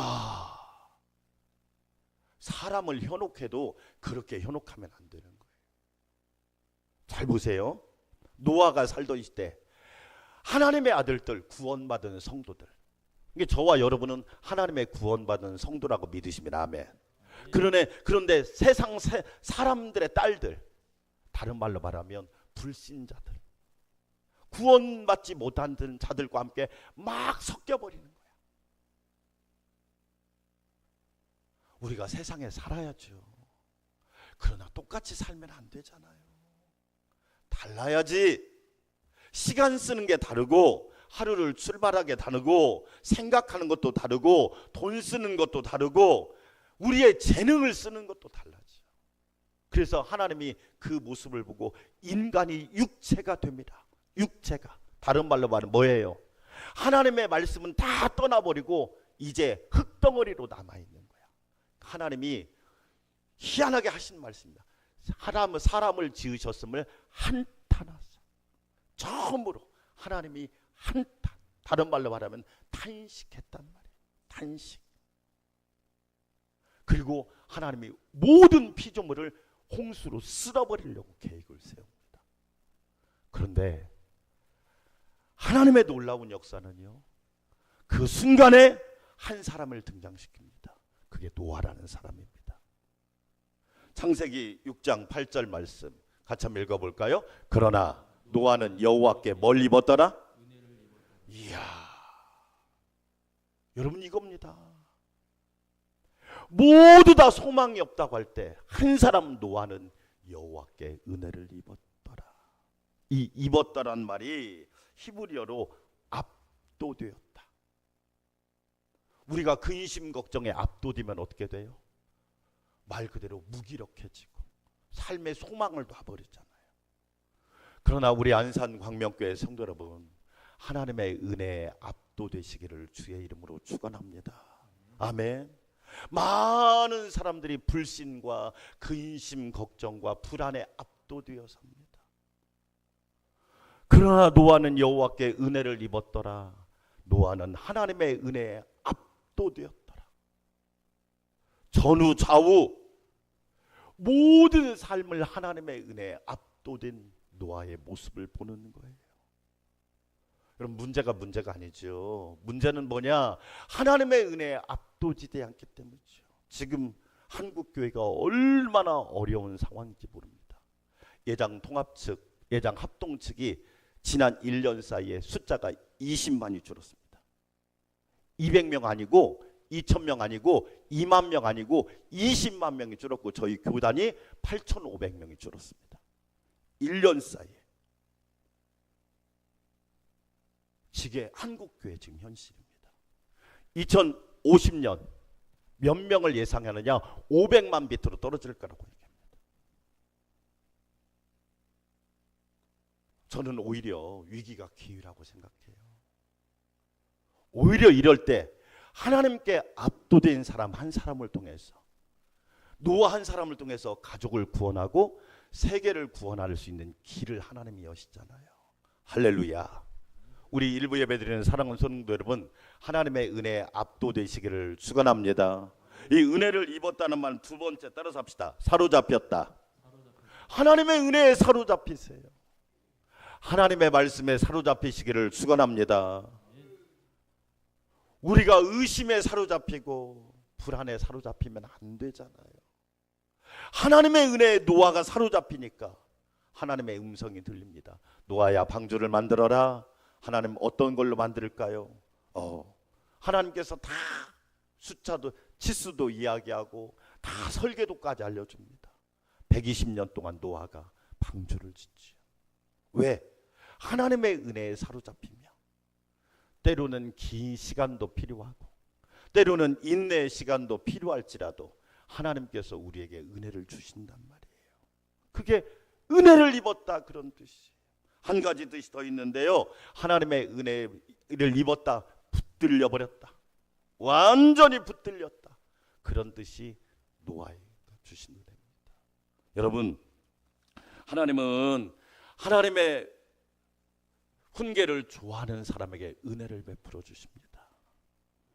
사람을 현혹해도 그렇게 현혹하면 안 되는 거예요. 잘 보세요. 노아가 살던 시대 하나님의 아들들, 구원받은 성도들. 이게 저와 여러분은 하나님의 구원받은 성도라고 믿으시면 아멘. 그런데 세상 사람들의 딸들, 다른 말로 말하면 불신자들, 구원받지 못한 자들과 함께 막 섞여버리는 거야. 우리가 세상에 살아야죠. 그러나 똑같이 살면 안 되잖아요. 달라야지. 시간 쓰는 게 다르고 하루를 출발하게 다르고 생각하는 것도 다르고 돈 쓰는 것도 다르고 우리의 재능을 쓰는 것도 달라져. 그래서 하나님이 그 모습을 보고 인간이 육체가 됩니다. 육체가. 다른 말로 말하면 뭐예요? 하나님의 말씀은 다 떠나버리고 이제 흙덩어리로 남아있는 거야. 하나님이 희한하게 하신 말씀입니다. 사람을 지으셨음을 한탄하사. 처음으로 하나님이 한탄. 다른 말로 말하면 탄식했단 말이에요. 탄식. 그리고 하나님이 모든 피조물을 홍수로 쓸어버리려고 계획을 세웁니다. 그런데 하나님의 놀라운 역사는요, 그 순간에 한 사람을 등장시킵니다. 그게 노아라는 사람입니다. 창세기 6장 8절 말씀 같이 한번 읽어볼까요? 그러나 노아는 여호와께 뭘 입었더라? 이야, 여러분 이겁니다. 모두 다 소망이 없다고 할 때 한 사람 노아는 여호와께 은혜를 입었더라. 이 입었더란 말이 히브리어로 압도되었다. 우리가 근심 걱정에 압도되면 어떻게 돼요? 말 그대로 무기력해지고 삶의 소망을 놔버리잖아요. 그러나 우리 안산 광명교회 성도 여러분, 하나님의 은혜에 압도되시기를 주의 이름으로 축원합니다. 아멘. 많은 사람들이 불신과 근심 걱정과 불안에 압도되어 삽니다. 그러나 노아는 여호와께 은혜를 입었더라. 노아는 하나님의 은혜에 압도되었더라. 전후 좌우 모든 삶을 하나님의 은혜에 압도된 노아의 모습을 보는 거예요. 그럼 문제가 아니죠. 문제는 뭐냐? 하나님의 은혜에 압도되지 않기 때문이죠. 지금 한국 교회가 얼마나 어려운 상황인지 모릅니다. 예장 통합 측, 예장 합동 측이 지난 1년 사이에 숫자가 20만이 줄었습니다. 200명 아니고 2,000명 아니고 2만 명 아니고 20만 명이 줄었고 저희 교단이 8,500명이 줄었습니다. 1년 사이에. 이게 한국교회 지금 현실입니다. 2050년 몇 명을 예상하느냐? 500만 밑으로 떨어질 거라고 얘기합니다. 저는 오히려 위기가 기회라고 생각해요. 오히려 이럴 때 하나님께 압도된 사람 한 사람을 통해서, 노아 한 사람을 통해서 가족을 구원하고 세계를 구원할 수 있는 길을 하나님이 여시잖아요. 할렐루야. 우리 일부 예배드리는 사랑하는 성도 여러분, 하나님의 은혜에 압도되시기를 축원합니다. 이 은혜를 입었다는 말 두 번째 따라서 합시다. 사로잡혔다. 하나님의 은혜에 사로잡히세요. 하나님의 말씀에 사로잡히시기를 축원합니다. 우리가 의심에 사로잡히고 불안에 사로잡히면 안 되잖아요. 하나님의 은혜에 노아가 사로잡히니까 하나님의 음성이 들립니다. 노아야, 방주를 만들어라. 하나님 어떤 걸로 만들까요? 하나님께서 다 숫자도 치수도 이야기하고 다 설계도까지 알려줍니다. 120년 동안 노아가 방주를 짓지요. 왜? 하나님의 은혜에 사로잡히며 때로는 긴 시간도 필요하고 때로는 인내의 시간도 필요할지라도 하나님께서 우리에게 은혜를 주신단 말이에요. 그게 은혜를 입었다 그런 뜻이에요. 한 가지 뜻이 더 있는데요. 하나님의 은혜를 입었다, 붙들려 버렸다, 완전히 붙들렸다, 그런 뜻이 노아에게 주신 은혜입니다. 여러분, 하나님은 하나님의 훈계를 좋아하는 사람에게 은혜를 베풀어 주십니다.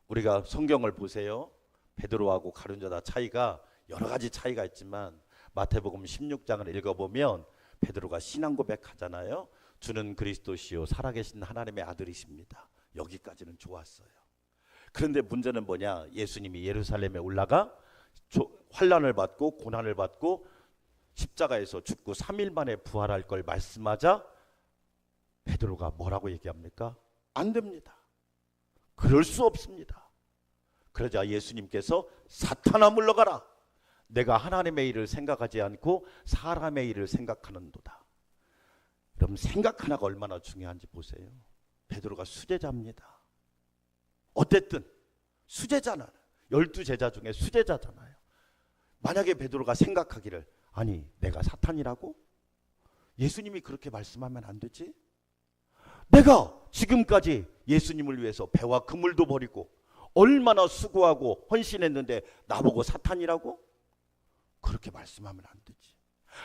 우리가 성경을 보세요. 베드로하고 가룟 유다 차이가 여러 가지 차이가 있지만 마태복음 16장을 읽어보면 베드로가 신앙 고백하잖아요. 주는 그리스도시요 살아계신 하나님의 아들이십니다. 여기까지는 좋았어요. 그런데 문제는 뭐냐? 예수님이 예루살렘에 올라가 환난을 받고 고난을 받고 십자가에서 죽고 3일 만에 부활할 걸 말씀하자 베드로가 뭐라고 얘기합니까? 안 됩니다. 그럴 수 없습니다. 그러자 예수님께서 사탄아 물러가라. 내가 하나님의 일을 생각하지 않고 사람의 일을 생각하는도다. 여러분, 생각 하나가 얼마나 중요한지 보세요. 베드로가 수제자입니다. 어쨌든 수제자는 12제자 중에 수제자잖아요. 만약에 베드로가 생각하기를 아니 내가 사탄이라고? 예수님이 그렇게 말씀하면 안 되지? 내가 지금까지 예수님을 위해서 배와 그물도 버리고 얼마나 수고하고 헌신했는데 나보고 사탄이라고? 그렇게 말씀하면 안 되지.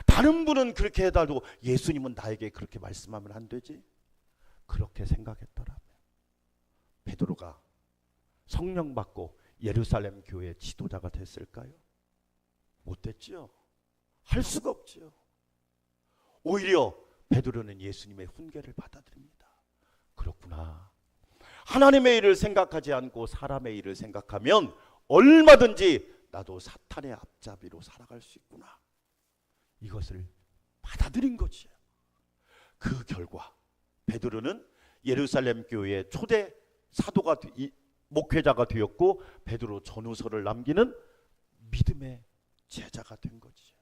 다른 분은 그렇게 해달라고 예수님은 나에게 그렇게 말씀하면 안 되지? 그렇게 생각했더라면 베드로가 성령 받고 예루살렘 교회 지도자가 됐을까요? 못됐지요. 할 수가 없지요. 오히려 베드로는 예수님의 훈계를 받아들입니다. 그렇구나. 하나님의 일을 생각하지 않고 사람의 일을 생각하면 얼마든지 나도 사탄의 앞잡이로 살아갈 수 있구나. 이것을 받아들인 거지요. 그 결과 베드로는 예루살렘 교회의 초대 사도가 목회자가 되었고 베드로 전후서를 남기는 믿음의 제자가 된 거지요.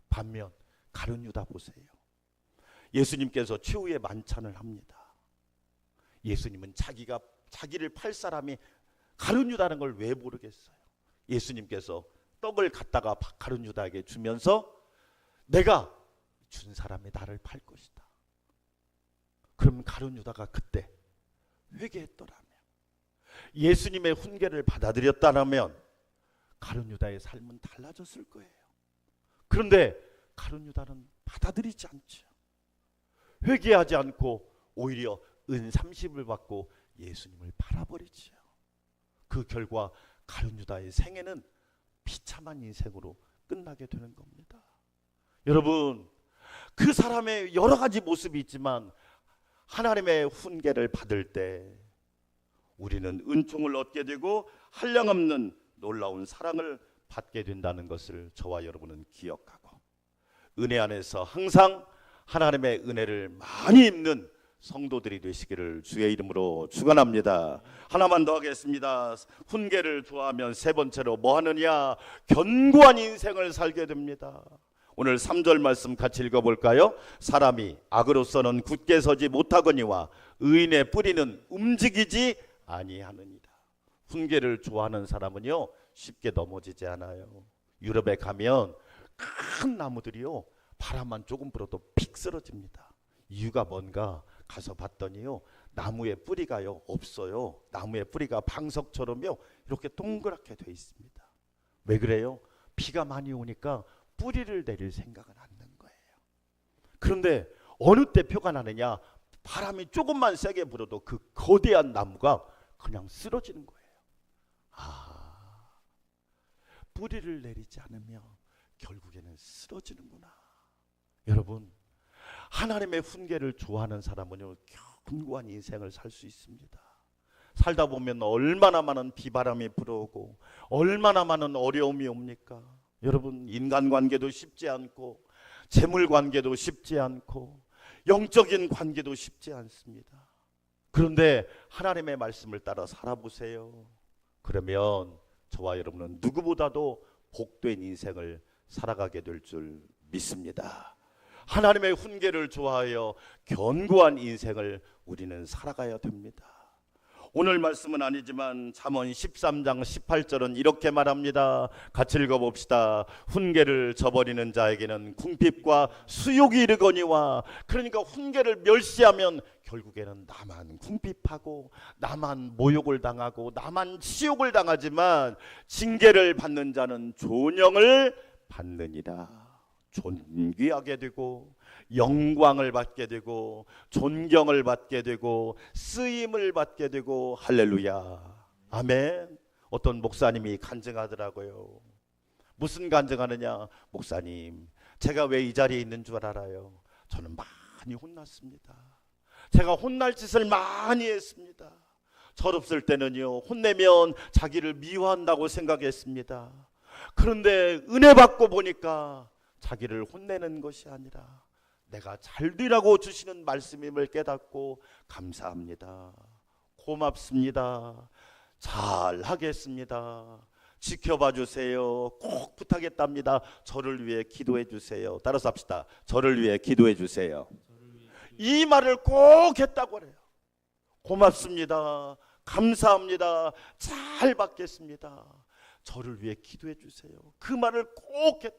반면 가룟 유다 보세요. 예수님께서 최후의 만찬을 합니다. 예수님은 자기를 팔 사람이 가룟 유다는 걸 왜 모르겠어요. 예수님께서 떡을 갖다가 가룟 유다에게 주면서 내가 준 사람이 나를 팔 것이다. 그럼 가룟 유다가 그때 회개했더라면, 예수님의 훈계를 받아들였다면 가룟 유다의 삶은 달라졌을 거예요. 그런데 가룟 유다는 받아들이지 않죠. 회개하지 않고 오히려 은 30을 받고 예수님을 팔아버리지요. 그 결과 가룟 유다의 생애는 비참한 인생으로 끝나게 되는 겁니다. 여러분, 그 사람의 여러 가지 모습이 있지만 하나님의 훈계를 받을 때 우리는 은총을 얻게 되고 한량없는 놀라운 사랑을 받게 된다는 것을 저와 여러분은 기억하고 은혜 안에서 항상 하나님의 은혜를 많이 입는 성도들이 되시기를 주의 이름으로 축원합니다. 하나만 더 하겠습니다. 훈계를 좋아하면 세 번째로 뭐 하느냐? 견고한 인생을 살게 됩니다. 오늘 3절 말씀 같이 읽어볼까요? 사람이 악으로서는 굳게 서지 못하거니와 의인의 뿌리는 움직이지 아니하느니라. 훈계를 좋아하는 사람은요 쉽게 넘어지지 않아요. 유럽에 가면 큰 나무들이요 바람만 조금 불어도 픽 쓰러집니다. 이유가 뭔가 가서 봤더니요 나무의 뿌리가요 없어요. 나무의 뿌리가 방석처럼요 이렇게 동그랗게 돼 있습니다. 왜 그래요? 비가 많이 오니까 뿌리를 내릴 생각은 않는 거예요. 그런데 어느 때 표가 나느냐? 바람이 조금만 세게 불어도 그 거대한 나무가 그냥 쓰러지는 거예요. 뿌리를 내리지 않으면 결국에는 쓰러지는구나. 여러분, 하나님의 훈계를 좋아하는 사람은요 견고한 인생을 살 수 있습니다. 살다 보면 얼마나 많은 비바람이 불어오고 얼마나 많은 어려움이 옵니까? 여러분, 인간관계도 쉽지 않고 재물관계도 쉽지 않고 영적인 관계도 쉽지 않습니다. 그런데 하나님의 말씀을 따라 살아보세요. 그러면 저와 여러분은 누구보다도 복된 인생을 살아가게 될 줄 믿습니다. 하나님의 훈계를 좋아하여 견고한 인생을 우리는 살아가야 됩니다. 오늘 말씀은 아니지만 잠언 13장 18절은 이렇게 말합니다. 같이 읽어봅시다. 훈계를 저버리는 자에게는 궁핍과 수욕이 이르거니와. 그러니까 훈계를 멸시하면 결국에는 나만 궁핍하고 나만 모욕을 당하고 나만 치욕을 당하지만 징계를 받는 자는 존영을 받느니라. 존귀하게 되고 영광을 받게 되고 존경을 받게 되고 쓰임을 받게 되고 할렐루야 아멘. 어떤 목사님이 간증하더라고요. 무슨 간증하느냐? 목사님, 제가 왜 이 자리에 있는 줄 알아요? 저는 많이 혼났습니다. 제가 혼날 짓을 많이 했습니다. 철없을 때는요, 혼내면 자기를 미워한다고 생각했습니다. 그런데 은혜 받고 보니까 자기를 혼내는 것이 아니라 내가 잘 되라고 주시는 말씀임을 깨닫고 감사합니다. 고맙습니다. 잘 하겠습니다. 지켜봐 주세요. 꼭 부탁했답니다. 저를 위해 기도해 주세요. 따라서 합시다. 저를 위해 기도해 주세요. 이 말을 꼭 했다고 그래요. 고맙습니다. 감사합니다. 잘 받겠습니다. 저를 위해 기도해 주세요. 그 말을 꼭 했다.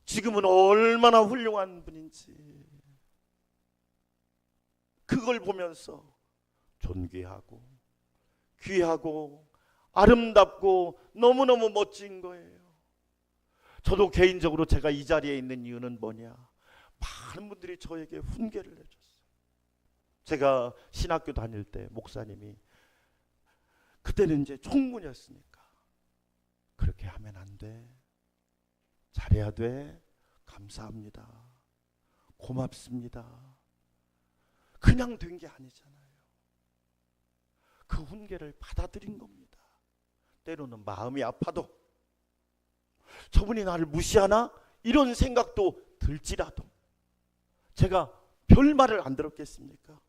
지금은 얼마나 훌륭한 분인지 그걸 보면서 존귀하고 귀하고 아름답고 너무너무 멋진 거예요. 저도 개인적으로 제가 이 자리에 있는 이유는 뭐냐? 많은 분들이 저에게 훈계를 해줬어요. 제가 신학교 다닐 때 목사님이, 그때는 이제 총무였으니까, 그렇게 하면 안 돼, 잘해야 돼, 감사합니다, 고맙습니다, 그냥 된 게 아니잖아요. 그 훈계를 받아들인 겁니다. 때로는 마음이 아파도, 저분이 나를 무시하나? 이런 생각도 들지라도 제가 별 말을 안 들었겠습니까?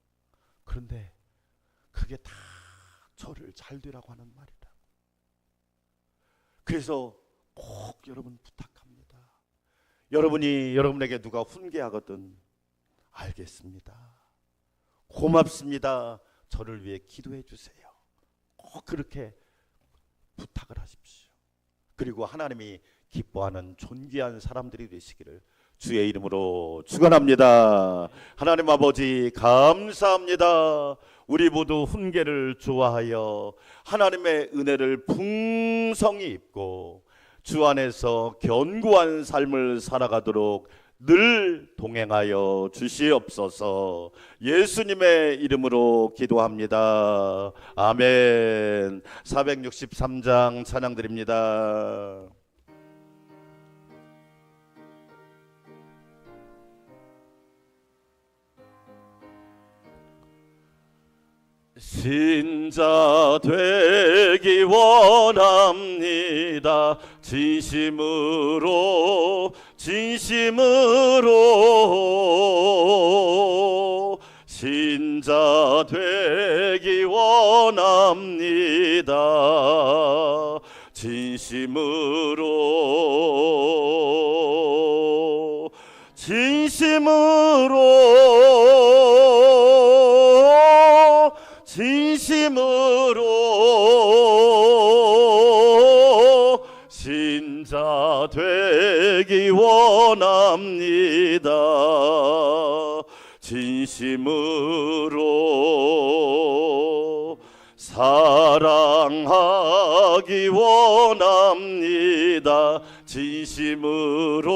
그런데 그게 다 저를 잘 되라고 하는 말이다. 그래서 꼭 여러분 부탁합니다. 여러분이 여러분에게 누가 훈계하거든, 알겠습니다, 고맙습니다, 저를 위해 기도해 주세요, 꼭 그렇게 부탁을 하십시오. 그리고 하나님이 기뻐하는 존귀한 사람들이 되시기를 주의 이름으로 축원합니다. 하나님 아버지 감사합니다. 우리 모두 훈계를 좋아하여 하나님의 은혜를 풍성히 입고 주 안에서 견고한 삶을 살아가도록 늘 동행하여 주시옵소서. 예수님의 이름으로 기도합니다. 아멘. 463장 찬양 드립니다. 신자 되기 원합니다. 진심으로 진심으로 신자 되기 원합니다. 진심으로 진심으로 진심으로 신자 되기 원합니다. 진심으로 사랑하기 원합니다. 진심으로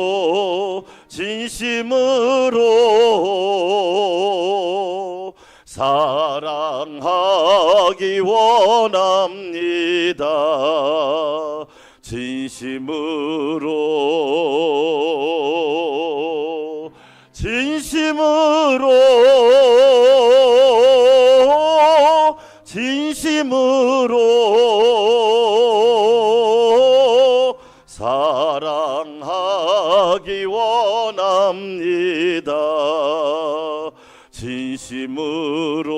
진심으로 사랑하기 원합니다. 진심으로 진심으로 진심으로 사랑하기 원합니다. 진심으로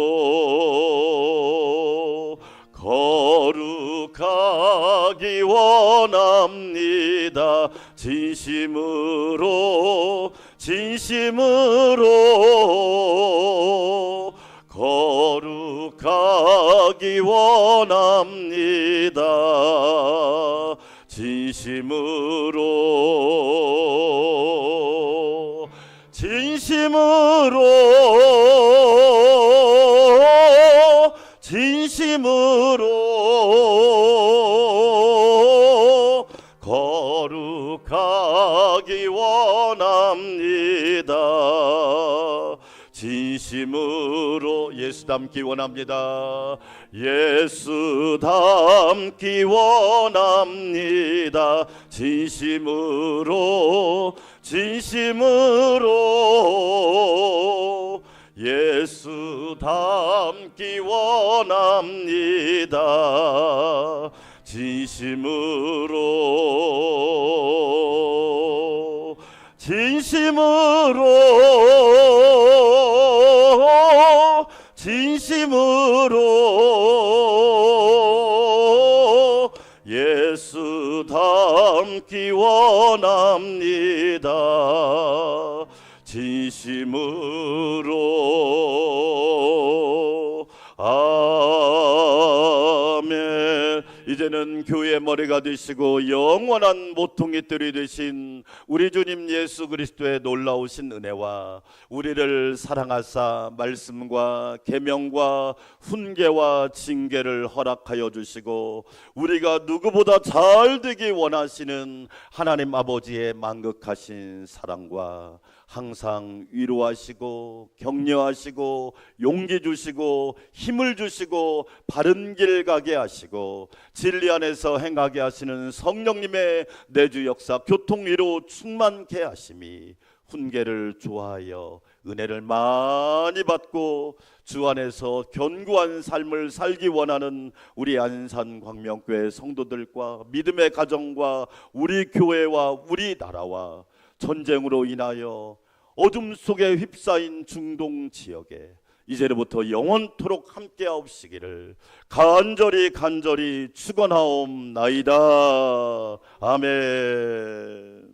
거룩하기 원합니다. 진심으로 거룩하기 원합니다. 진심으로 거룩하기 원합니다. 진심으로 예수 닮기 원합니다. 예수 닮기 원합니다. 진심으로 예수 닮기 원합니다. 진심으로 예수 닮기 원합니다. 진심으로 아멘. 이제는 교회의 머리가 되시고 영원한 모퉁이들이 되신 우리 주님 예수 그리스도의 놀라우신 은혜와 우리를 사랑하사 말씀과 계명과 훈계와 징계를 허락하여 주시고 우리가 누구보다 잘 되기 원하시는 하나님 아버지의 만극하신 사랑과 항상 위로하시고 격려하시고 용기 주시고 힘을 주시고 바른 길 가게 하시고 진리 안에서 행하게 하시는 성령님의 내주 역사 교통위로 충만케 하심이 훈계를 좋아하여 은혜를 많이 받고 주 안에서 견고한 삶을 살기 원하는 우리 안산광명교회 성도들과 믿음의 가정과 우리 교회와 우리 나라와 전쟁으로 인하여 어둠 속에 휩싸인 중동 지역에 이제부터 영원토록 함께하옵시기를 간절히 축원하옵나이다. 아멘.